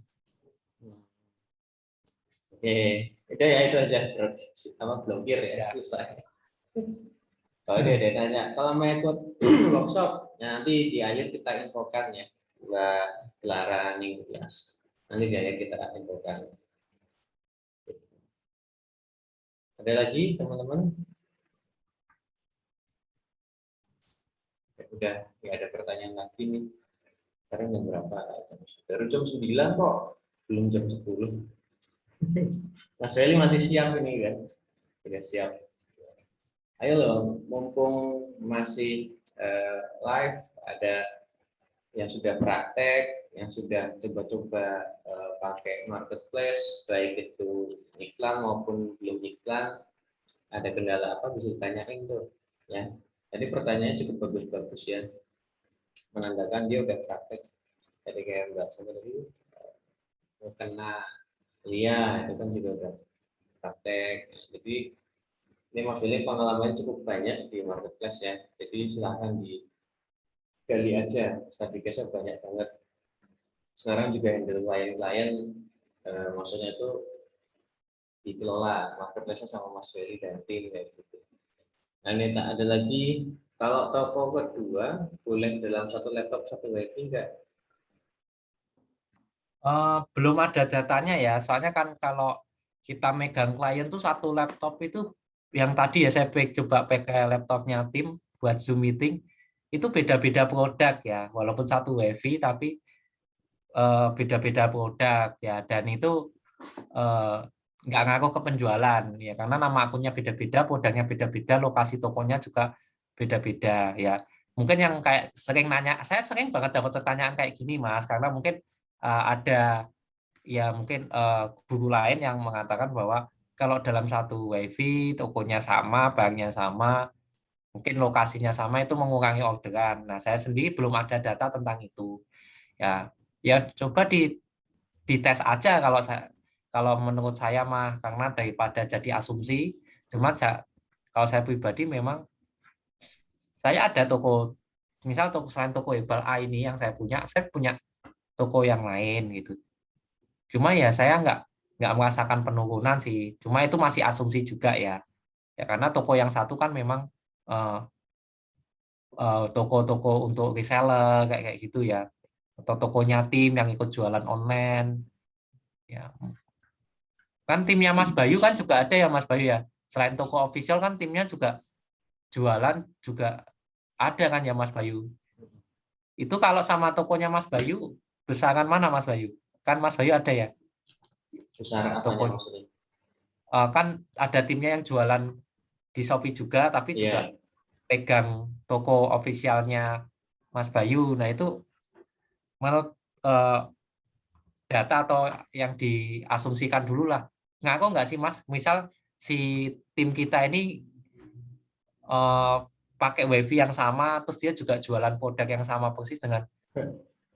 Oke, itu ya itu aja blokir ya. Kalau dia nanya, kalau mau ikut workshop, nanti di akhir kita infokan ya, Mbak Clara Ningtyas. Nanti di akhir kita infokan. Ada lagi teman-teman? Udah, nggak ada pertanyaan lagi nih. Sekarang jam berapa? Baru jam 9 kok, belum jam 10. Mas Weli masih siap ini kan? Sudah siap. Ayo loh, mumpung masih live, ada yang sudah praktek, yang sudah coba-coba pakai marketplace, baik itu iklan maupun belum iklan, ada kendala apa bisa ditanyain tuh, ya. Tadi pertanyaannya cukup bagus-bagus ya, menandakan dia udah praktek. Jadi kayak Mbak Sama tadi, kena, iya itu kan juga udah praktek. Jadi ini Mas Willy pengalamannya cukup banyak di marketplace ya, jadi silahkan digali aja, sertifikatnya banyak banget. Sekarang juga handle klien-klien, maksudnya itu dikelola marketplace-nya sama Mas Willy dan tim kayak gitu. Nah ini tak ada lagi, kalau toko kedua boleh dalam satu laptop satu wifi enggak? Belum ada datanya ya, soalnya kan kalau kita megang klien tuh satu laptop itu yang tadi ya saya coba pakai laptopnya tim buat Zoom meeting itu beda-beda produk ya, walaupun satu wifi tapi beda-beda produk ya, dan itu nggak ngaruh ke penjualan ya karena nama akunnya beda-beda, produknya beda-beda, lokasi tokonya juga beda-beda ya. Mungkin yang kayak sering nanya, saya sering banget dapat pertanyaan kayak gini Mas, karena mungkin ada ya mungkin guru lain yang mengatakan bahwa kalau dalam satu wifi tokonya sama, barangnya sama, mungkin lokasinya sama itu mengurangi orderan. Nah, saya sendiri belum ada data tentang itu. Ya, ya coba dites aja kalau menurut saya mah, karena daripada jadi asumsi. Cuma kalau saya pribadi memang saya ada toko, misal toko selain toko Hebal A ini yang saya punya toko yang lain gitu. Cuma ya saya nggak merasakan penurunan sih. Cuma itu masih asumsi juga ya. Ya karena toko yang satu kan memang eh, toko-toko untuk reseller kayak kayak gitu ya. Atau tokonya tim yang ikut jualan online. Ya, kan timnya Mas Bayu kan juga ada ya Mas Bayu ya. Selain toko official kan timnya juga jualan juga ada kan ya Mas Bayu. Itu kalau sama tokonya Mas Bayu, besaran mana Mas Bayu? Kan Mas Bayu ada ya Besar apanya toko. maksudnya? Kan ada timnya yang jualan di Shopee juga, tapi juga Iya. pegang toko ofisialnya Mas Bayu. Nah itu menurut eh, data atau yang diasumsikan dulu lah. Ngaku nggak sih Mas? Misal si tim kita ini eh, pakai WiFi yang sama, terus dia juga jualan produk yang sama persis dengan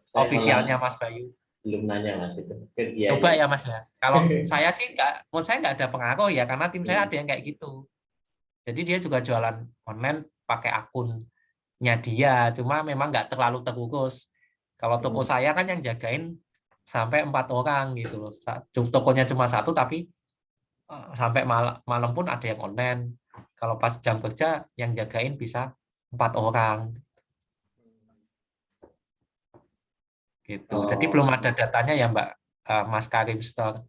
Saya ofisialnya malah Mas Bayu. belum nanya Mas itu ke Coba dianya. ya Mas ya. Kalau saya sih nggak, menurut saya nggak ada pengaruh ya, karena tim saya Hmm. ada yang kayak gitu. Jadi dia juga jualan online pakai akunnya dia, cuma memang nggak terlalu terurus. Kalau toko Hmm. saya kan yang jagain sampai 4 orang gitu loh. Tokonya cuma satu, tapi sampai malam pun ada yang online. Kalau pas jam kerja yang jagain bisa 4 orang gitu. Jadi belum Kalau ada datanya ya Mbak, Mas Karim Store. ya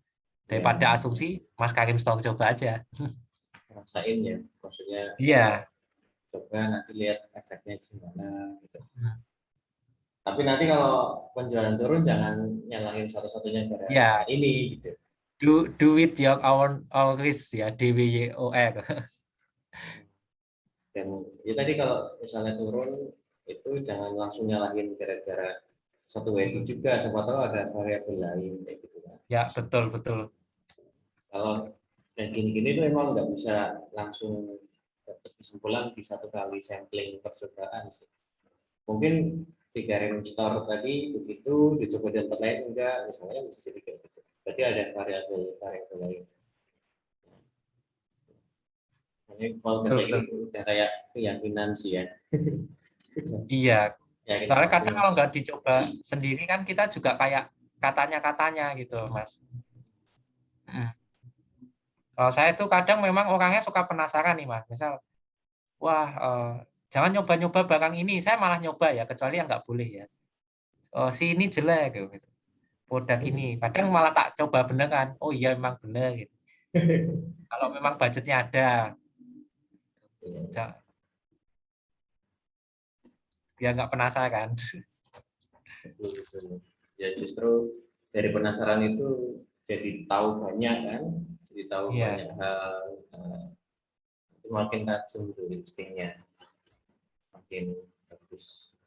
Daripada asumsi, Mas Karim Store coba aja. rasain ya, maksudnya Iya. coba nanti lihat efeknya gimana gitu. Tapi nanti kalau penjualan turun jangan nyalahin satu-satunya gara-gara Ya, ini gitu. do it your own risk ya, DWYOR. Dan ya tadi kalau misalnya turun itu jangan langsung nyalahin gara-gara satu WiFi juga, siapa tahu ada variabel lain kayak gitu kan. Ya, betul betul. Kalau kayak gini-gini tuh emang nggak bisa langsung dapat kesimpulan di satu kali sampling percobaan sih. Mungkin tiga ring store tadi begitu dicoba di tempat lain enggak, misalnya bisa jadi kayak gitu. Berarti ada variabel variabel lain. Ini kalau udah Betul kayak gini betul. udah kayak keyakinan sih ya. Iya. Keyakinan Soalnya kadang kalau masing-masing. nggak dicoba sendiri kan kita juga kayak katanya-katanya gitu, Mas. Mm. Kalau saya tuh kadang memang orangnya suka penasaran nih, Mas. Misal, wah, jangan nyoba-nyoba barang ini. Saya malah nyoba ya, kecuali yang nggak boleh ya. Si ini jelek gitu. Produk ini. Kadang malah tak coba beneran. Oh iya, memang bener gitu. Kalau memang budgetnya ada, Iya, biar nggak penasaran. betul, betul. Ya justru dari penasaran itu jadi tahu banyak kan, jadi tahu Iya. banyak hal, makin tajam tuh instingnya, makin bagus.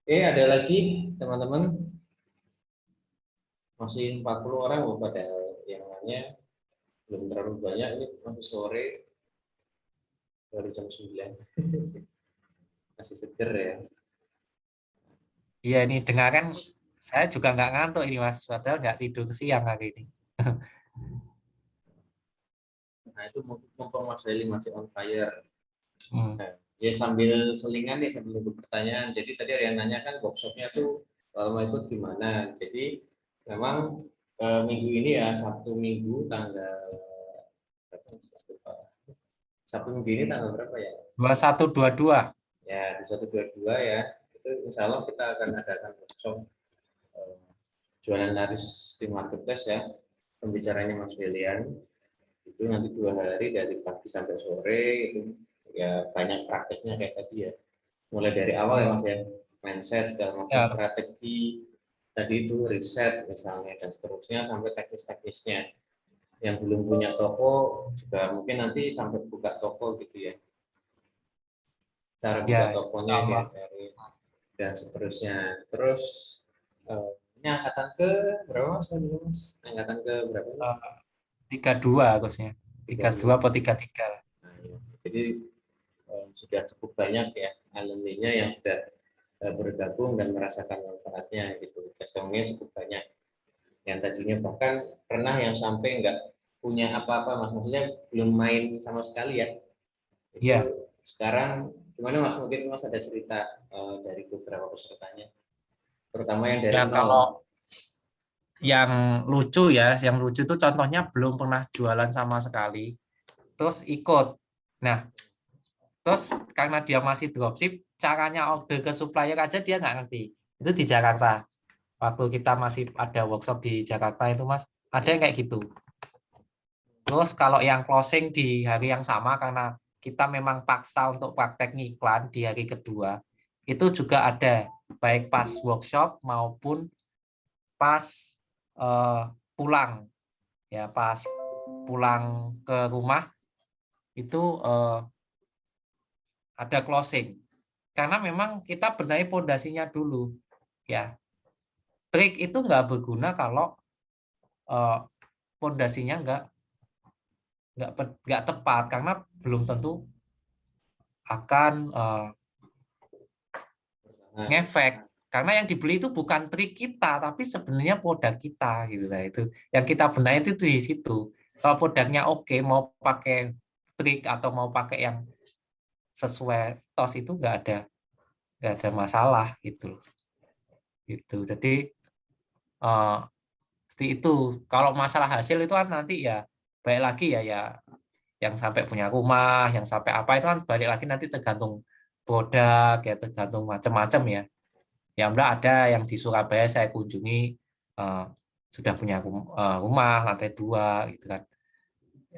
Oke, ada lagi teman-teman, masih 40 orang loh pada yang nanya, belum terlalu banyak, ini masih sore, baru jam 9. Masih seger ya. Iya, ini dengarkan saya juga nggak ngantuk ini Mas, padahal nggak tidur siang hari ini. Nah itu mumpung Mas Feli masih on fire. Hmm. Nah, ya sambil selingan nih, sambil nunggu pertanyaan. Jadi tadi ada yang nanya kan workshopnya tuh kalau mau ikut gimana. Jadi memang minggu ini ya, Sabtu Minggu tanggal Sabtu Minggu ini tanggal berapa ya? 2122. Ya di 122 ya. Itu insya Allah kita akan adakan workshop eh, jualan laris di marketplace ya. Pembicaranya Mas William. Itu nanti 2 hari dari pagi sampai sore itu ya banyak prakteknya kayak tadi ya, mulai dari awal ya Ya, Mas ya, mindset segala macam ya, strategi tadi itu riset misalnya dan seterusnya sampai teknis-teknisnya. Yang belum punya toko juga mungkin nanti sampai buka toko gitu ya, cara buka ya, tokonya insya Allah. diajarin dan seterusnya. Terus ini angkatan ke berapa Mas? Mas angkatan ke berapa nih? Eh, 32 harusnya. Tiga 32 dua. atau 33. Nah, ya. Jadi sudah cukup banyak ya alumninya yang sudah bergabung dan merasakan manfaatnya gitu. Customer-nya cukup banyak. Yang tadinya bahkan pernah yang sampai nggak punya apa-apa, Mas. Maksudnya belum main sama sekali ya. Ya, Itu sekarang gimana, Mas? Mungkin Mas ada cerita dari beberapa pesertanya, terutama yang dari ya nol. kalau yang lucu itu contohnya belum pernah jualan sama sekali, terus ikut. Nah, terus karena dia masih dropship, caranya order ke supplier aja dia nggak ngerti. Itu di Jakarta. Waktu kita masih ada workshop di Jakarta itu, Mas, ada yang kayak gitu. Terus kalau yang closing di hari yang sama, karena kita memang paksa untuk praktek ngiklan di hari kedua, itu juga ada, baik pas workshop maupun pas pulang. Ya, pas pulang ke rumah, itu ada closing. Karena memang kita benahi pondasinya dulu. Ya, trik itu nggak berguna kalau pondasinya nggak tepat, karena belum tentu akan Nah, ngefek. Karena yang dibeli itu bukan trik kita, tapi sebenarnya produk kita gitu. Nah, itu yang kita benahi itu di situ. Kalau produknya oke, mau pakai trik atau mau pakai yang sesuai tos itu nggak ada masalah gitu. Gitu. Jadi seperti itu. Kalau masalah hasil itu kan nanti ya baik lagi ya yang sampai punya rumah, yang sampai apa itu kan balik lagi nanti tergantung produk ya, tergantung macam-macam ya. Ya mbak ada yang di Surabaya saya kunjungi eh, sudah punya rumah lantai 2 gitu kan.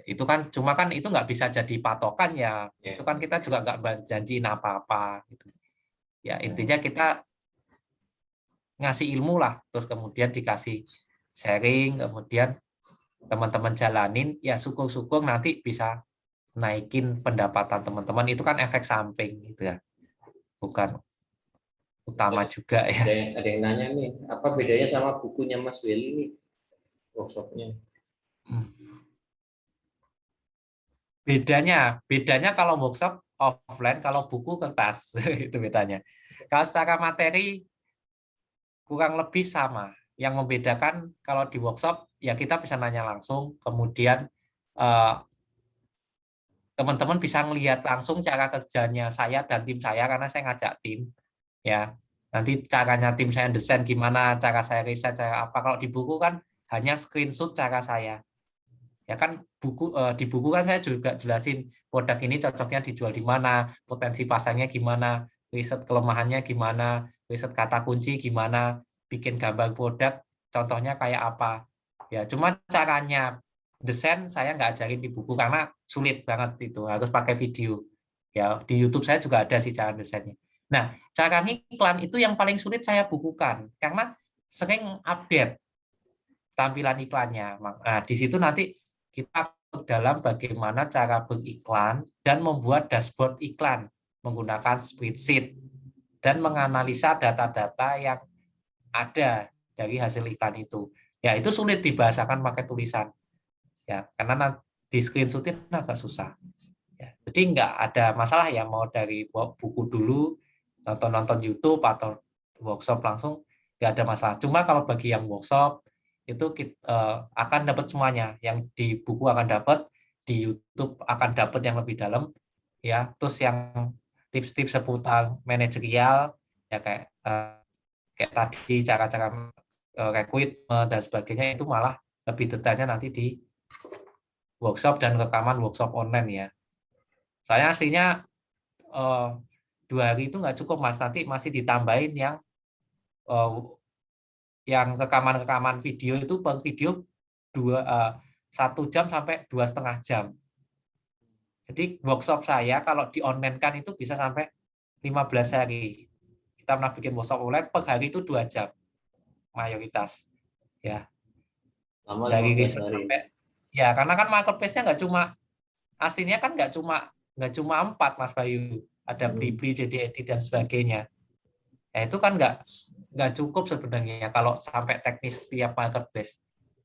Itu kan cuma kan itu nggak bisa jadi patokan ya. ya. Itu kan kita juga nggak janjiin apa-apa gitu. Ya intinya kita ngasih ilmu lah, terus kemudian dikasih sharing, kemudian teman-teman jalanin, ya syukur-syukur nanti bisa naikin pendapatan teman-teman. Itu kan efek samping gitu ya, bukan utama juga ya. Ada yang nanya nih, apa bedanya sama bukunya Mas Willy nih, workshopnya? Bedanya kalau workshop offline, kalau buku kertas itu bedanya. Kalau secara materi kurang lebih sama. Yang membedakan kalau di workshop ya kita bisa nanya langsung, kemudian eh, teman-teman bisa melihat langsung cara kerjanya saya dan tim saya karena saya ngajak tim ya. Nanti caranya tim saya desain gimana, cara saya riset, cara apa. Kalau di buku kan hanya screenshot cara saya. Ya kan di buku kan saya juga jelasin produk ini cocoknya dijual di mana, potensi pasarnya gimana, riset kelemahannya gimana, riset kata kunci gimana, bikin gambar produk contohnya kayak apa. Ya, cuma caranya desain saya nggak ajarin di buku karena sulit banget itu, harus pakai video. Ya, di YouTube saya juga ada sih cara desainnya. Nah, cara ngiklan itu yang paling sulit saya bukukan karena sering update tampilan iklannya. Nah, di situ nanti kita dalam bagaimana cara beriklan dan membuat dashboard iklan menggunakan spreadsheet dan menganalisa data-data yang ada dari hasil iklan itu. Ya, itu sulit dibahasakan pakai tulisan. Ya, karena di screenshotin agak susah. Ya, jadi nggak ada masalah ya mau dari buku dulu, nonton YouTube atau workshop langsung, nggak ada masalah. Cuma kalau bagi yang workshop itu kita akan dapat semuanya. Yang di buku akan dapat, di YouTube akan dapat yang lebih dalam, ya. Terus yang tips-tips seputar manajerial, ya kayak tadi cara-cara rekrutmen dan sebagainya itu malah lebih detailnya nanti di workshop dan rekaman workshop online ya. Saya aslinya 2 hari itu nggak cukup Mas, nanti masih ditambahin eh, yang rekaman-rekaman video itu per video 1 jam sampai 2,5 jam. Jadi workshop saya kalau di online kan itu bisa sampai 15 hari. Kita pernah bikin workshop online per hari itu 2 jam mayoritas. Ya, Lama dari 15 riset hari. sampai ya karena kan marketplace-nya nggak cuma aslinya kan nggak cuma 4 Mas Bayu, ada Blibli, JDID dan sebagainya. Ya itu kan nggak cukup sebenarnya kalau sampai teknis tiap marketplace.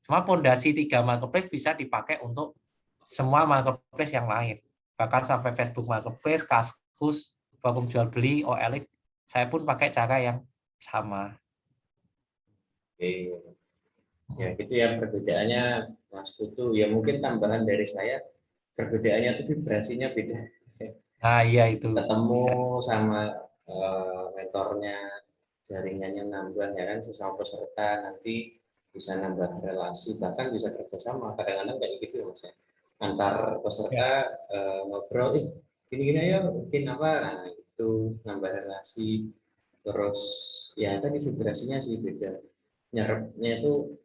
Cuma pondasi 3 marketplace bisa dipakai untuk semua marketplace yang lain. Bahkan sampai Facebook Marketplace, khusus forum jual beli OLX, saya pun pakai cara yang sama. Oke. Ya gitu ya perbedaannya Mas Putu. Ya mungkin tambahan dari saya, perbedaannya itu vibrasinya beda. Nah, iya itu Ketemu bisa. sama mentornya, jaringannya nambah ya kan, sesama peserta nanti bisa nambah relasi, bahkan bisa kerjasama. Kadang-kadang kayak gitu ya Mas ya. Antar peserta Ya, ngobrol, gini-gini ayo bikin apa, nah itu nambah relasi. Terus ya tadi vibrasinya sih beda, nyerapnya itu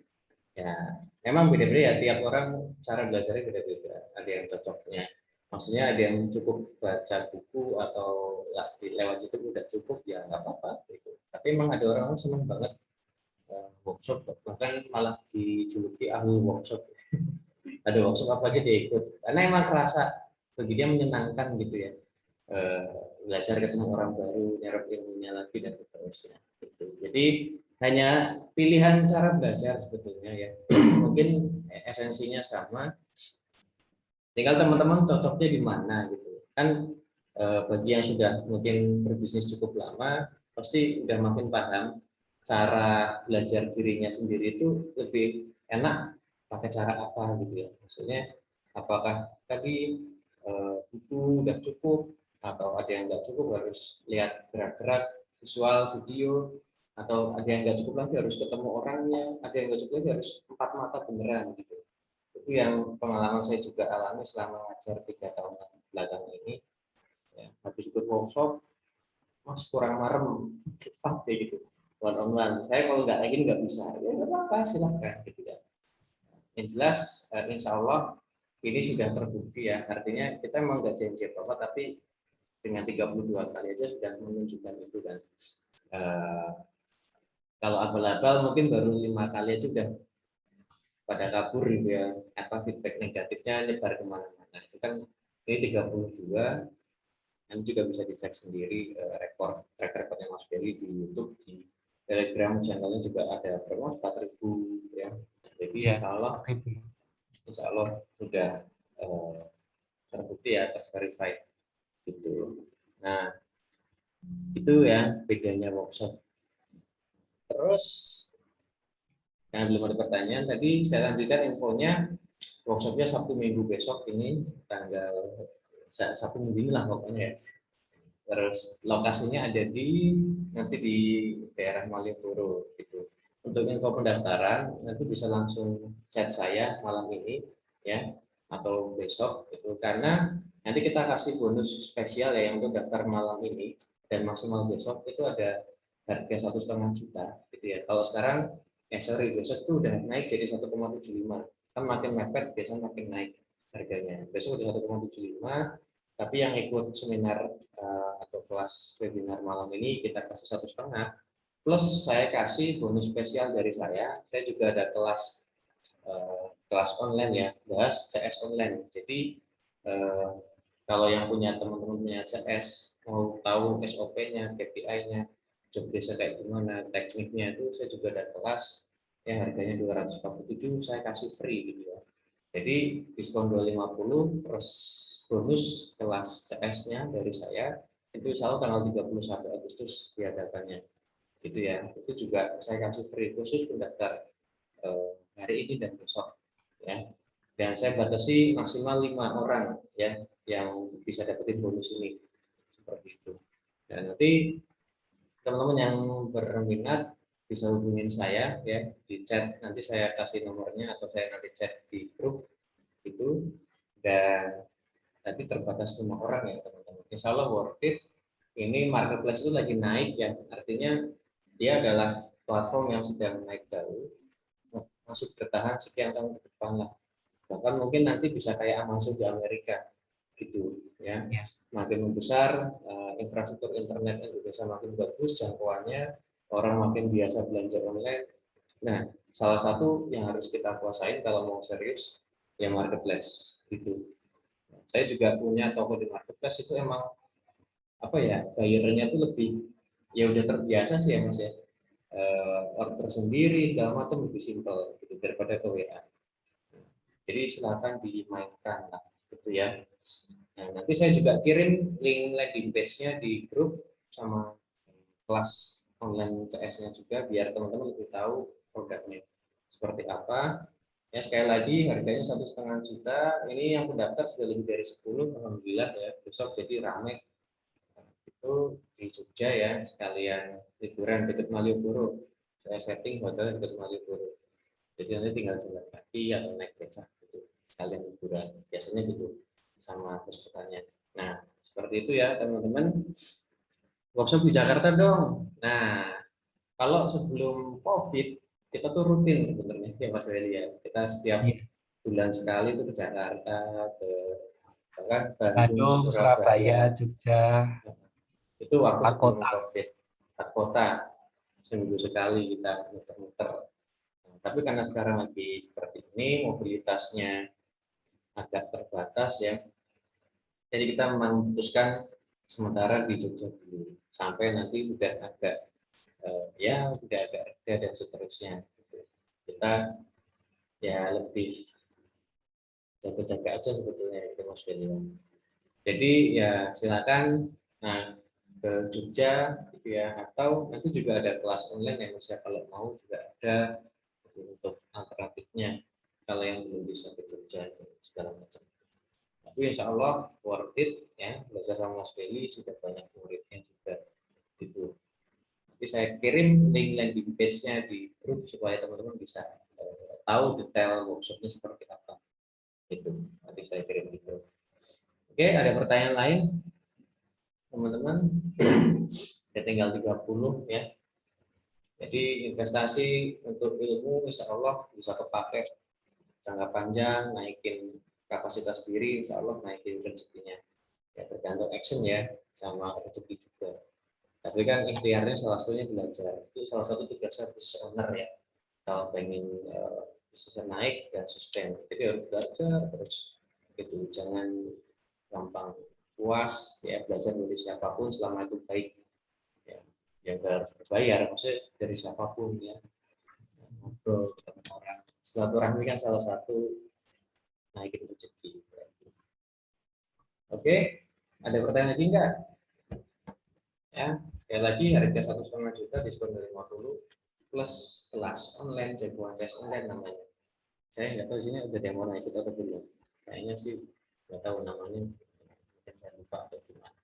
ya memang beda-beda ya, tiap orang cara belajarnya beda-beda. Ada yang cocoknya, maksudnya ada yang cukup baca buku atau lewat YouTube udah cukup, ya nggak apa-apa gitu. Tapi emang ada orang yang seneng banget workshop, bahkan malah dijuluki ahli workshop. Ada workshop apa aja ya, dia ikut, karena emang kerasa bagi dia menyenangkan gitu ya. Eh, Belajar ketemu orang baru, nyerap ilmunya lagi dan seterusnya. Gitu. Jadi hanya pilihan cara belajar sebetulnya ya. Mungkin esensinya sama, tinggal teman-teman cocoknya di mana gitu. Kan bagi yang sudah mungkin berbisnis cukup lama, pasti udah makin paham cara belajar dirinya sendiri itu lebih enak pakai cara apa gitu ya. Maksudnya apakah tadi buku udah cukup, atau ada yang nggak cukup harus lihat gerak-gerak visual video, atau ada yang nggak cukup lagi harus ketemu orangnya, ada yang nggak cukup lagi harus empat mata beneran gitu. Itu yang pengalaman saya juga alami selama ngajar 3 tahun belakang ini ya. Habis ikut workshop, mas kurang marem privat ya gitu, one on one, saya kalau nggak lagi nggak bisa, ya nggak apa-apa silahkan gitu ya. Yang jelas insya Allah ini sudah terbukti ya, artinya kita emang nggak janji apa-apa, tapi dengan 32 kali aja sudah menunjukkan itu kan. Eh, Kalau abal-abal mungkin baru 5 kali aja sudah pada kabur gitu ya, apa feedback negatifnya nyebar kemana-mana. Itu kan ini 32, nanti juga bisa dicek sendiri track recordnya Mas Ferry di YouTube, di Telegram channelnya juga ada berapa, 4.000 ya. Jadi ya, insya Allah sudah eh, terbukti ya, terverified gitu. Nah itu ya bedanya workshop. Terus yang belum ada pertanyaan tadi saya lanjutkan infonya. Workshopnya Sabtu Minggu besok ini, tanggal Sabtu Minggu ini lah pokoknya ya. Terus lokasinya ada di nanti di daerah Malioboro gitu. Untuk info pendaftaran nanti bisa langsung chat saya malam ini ya, atau besok itu, karena nanti kita kasih bonus spesial ya yang untuk daftar malam ini dan maksimal besok itu ada harga 1,5 juta gitu ya. Kalau sekarang sorry, besok itu udah naik jadi 1,75, kan makin mepet biasanya makin naik harganya. Besok udah 1,75, tapi yang ikut seminar atau kelas webinar malam ini kita kasih 1,5, plus saya kasih bonus spesial dari saya juga ada kelas online ya, bahas CS online. Jadi kalau yang punya teman-teman punya CS, mau tahu SOP-nya, KPI-nya, job desk kayak gimana, tekniknya, itu saya juga ada kelas yang harganya 247, saya kasih free gitu ya. Jadi diskon 250 plus bonus kelas CS-nya dari saya itu selalu tanggal 31 Agustus diadakannya. Gitu ya. Itu juga saya kasih free khusus pendaftar hari ini dan besok ya. Dan saya batasi maksimal 5 orang ya yang bisa dapetin bonus ini seperti itu. Dan nanti teman-teman yang berminat bisa hubungin saya ya di chat, nanti saya kasih nomornya atau saya nanti chat di grup itu, dan nanti terbatas 5 orang ya teman-teman. Insya Allah worth it. Ini marketplace itu lagi naik ya, artinya dia adalah platform yang sedang naik daun, masih bertahan sekian tahun ke depan lah. Bahkan mungkin nanti bisa kayak Amazon di Amerika gitu ya. ya, Makin membesar, infrastruktur internetnya juga semakin bagus, jangkauannya, orang makin biasa belanja online. Nah, salah satu yang harus kita kuasain kalau mau serius ya marketplace gitu. Saya juga punya toko di marketplace, itu emang apa ya, bayarnya tuh lebih, ya udah terbiasa sih ya Mas ya. Order sendiri segala macam lebih simpel gitu daripada ke WA. Jadi silakan dimainkan lah. gitu ya. Nah, nanti saya juga kirim link landing page-nya di grup sama kelas online CS-nya juga biar teman-teman lebih tahu produknya seperti apa. Ya sekali lagi harganya 1,5 juta. Ini yang pendaftar sudah lebih dari 10, alhamdulillah ya. Besok jadi ramai. Itu di Jogja ya, sekalian liburan dekat Malioboro. Saya setting hotel dekat Malioboro. Jadi nanti tinggal jalan kaki atau naik becak gitu. Sekalian liburan. Biasanya gitu sama pesertanya. Nah, seperti itu ya teman-teman. Workshop di Jakarta dong. Nah, kalau sebelum COVID kita tuh rutin sebenarnya ya Mas Weli ya. Kita setiap Iya. bulan sekali itu ke Jakarta, ke bahkan Bandung, Bandung, Surabaya, Surabaya. Jogja, Itu waktu 4 kota. sebelum COVID. 4 kota seminggu sekali kita muter-muter. Nah, tapi karena sekarang lagi seperti ini, mobilitasnya agak terbatas ya. Jadi kita memutuskan sementara di Jogja dulu sampai nanti udah agak ya udah agak reda dan seterusnya. Kita ya lebih jaga-jaga aja sebetulnya itu Mas William. Jadi ya silakan nah ke Jogja gitu ya, atau nanti juga ada kelas online yang bisa kalau mau juga ada untuk alternatifnya kalau yang belum bisa ke Jogja segala macam. Tapi insya Allah worth it ya, belajar sama Mas Feli sudah banyak muridnya juga gitu. Nanti saya kirim link landing page-nya di grup supaya teman-teman bisa tahu detail workshopnya seperti apa itu. Nanti saya kirim di grup. Oke, ada pertanyaan lain teman-teman? Ya tinggal 30 ya. Jadi investasi untuk ilmu insya Allah bisa kepakai jangka panjang, naikin kapasitas diri, insya Allah naikin rezekinya. Ya tergantung action ya, sama rezeki juga. Tapi kan ikhtiarnya salah satunya belajar. Itu salah satu tugasnya business owner ya. Kalau pengen bisnisnya naik dan sustain, jadi harus belajar terus gitu. Jangan gampang puas ya, belajar dari siapapun selama itu baik. Ya, yang harus berbayar, maksudnya dari siapapun ya. Ngobrol sama orang. Silaturahmi kan salah satu naikin rezeki. Oke, ada pertanyaan lagi enggak? Ya, sekali lagi harga 1,5 juta diskon dari 50 plus kelas online jagoan CS online namanya. Saya nggak tahu sini udah demo ikut atau belum. Kayaknya sih nggak tahu namanya, mungkin saya lupa atau gimana.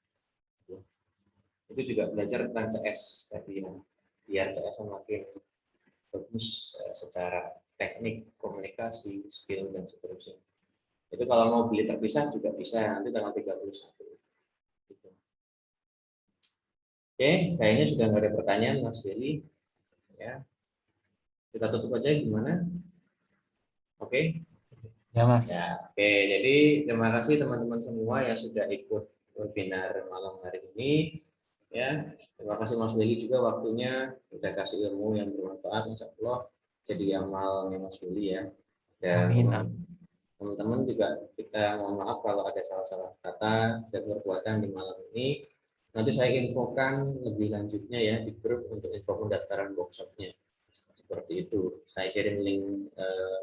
Itu juga belajar tentang CS tadi ya, biar CS semakin bagus secara teknik, komunikasi, skill dan seterusnya. Itu kalau mau beli terpisah juga bisa nanti tanggal 31. Gitu. Oke, kayaknya sudah nggak ada pertanyaan Mas Willy. Ya, kita tutup aja gimana? Oke. Ya, Mas. Ya, oke. Jadi terima kasih teman-teman semua yang sudah ikut webinar malam hari ini. Ya, terima kasih Mas Willy juga waktunya udah kasih ilmu yang bermanfaat, insya Allah jadi amalnya Mas Willy ya. Dan Amin. Amin. teman-teman juga kita mohon maaf kalau ada salah-salah kata dan perbuatan di malam ini. Nanti saya infokan lebih lanjutnya ya di grup untuk info pendaftaran workshopnya. Seperti itu. Saya kirim link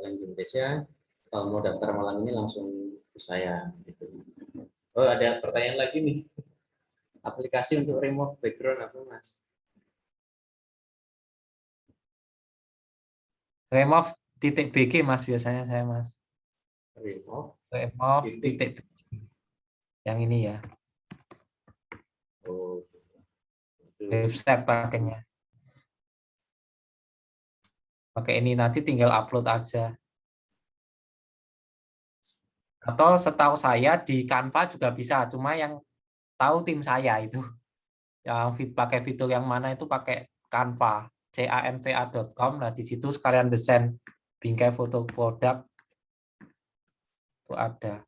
landing page-nya. Kalau mau daftar malam ini langsung ke saya. Gitu. Oh ada pertanyaan lagi nih. Aplikasi untuk remove background apa Mas? Remove titik BG, Mas, biasanya saya, Mas. Remove Remove titik. titik yang ini ya. Oh, itu. Website pakainya. Pakai ini nanti tinggal upload aja. Atau setahu saya di Canva juga bisa, cuma yang tahu tim saya itu. Yang pakai fitur yang mana itu pakai Canva, canva.com. Nah, di situ sekalian desain bingkai foto produk itu ada.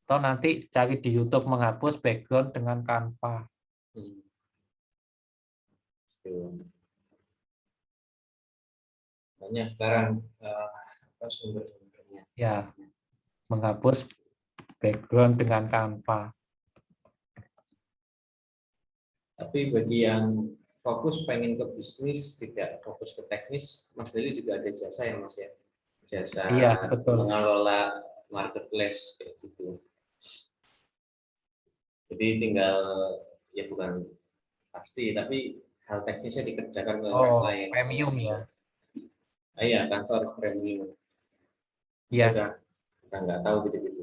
Atau nanti cari di YouTube menghapus background dengan Canva. Banyak sekarang sumber-sumbernya. Ya, menghapus background dengan Canva. Tapi bagi yang fokus pengen ke bisnis, tidak fokus ke teknis, Mas Willy juga ada jasa ya Mas ya? Jasa Iya, betul. mengelola marketplace kayak gitu. Jadi tinggal ya bukan pasti tapi hal teknisnya dikerjakan oleh orang Oh, lain. premium ya. Iya, kantor premium. Kita Ya, udah nggak tahu gitu-gitu.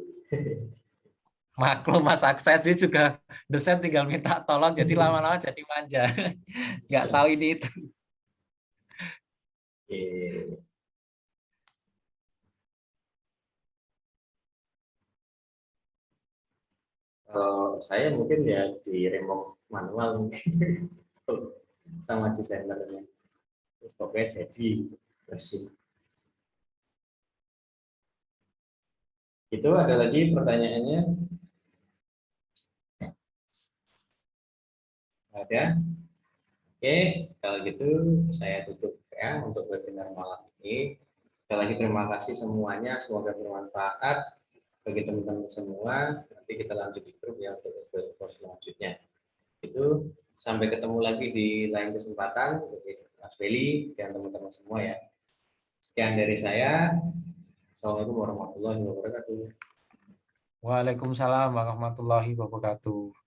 maklum Mas Akses sih juga dosen tinggal minta tolong jadi lama-lama jadi manja. Nggak tahu ini itu. Oke. Kalau saya mungkin ya di remove manual mungkin sama desainernya. Terus pokoknya jadi bersih. Itu ada lagi pertanyaannya? Ada? Oke, kalau gitu saya tutup ya untuk webinar malam ini. Sekali lagi terima kasih semuanya, semoga bermanfaat bagi teman-teman semua. Nanti kita lanjut di grup ya untuk info selanjutnya. Itu sampai ketemu lagi di lain kesempatan, Mas Feli dan teman-teman semua ya. Sekian dari saya. Assalamualaikum warahmatullahi wabarakatuh. Waalaikumsalam warahmatullahi wabarakatuh.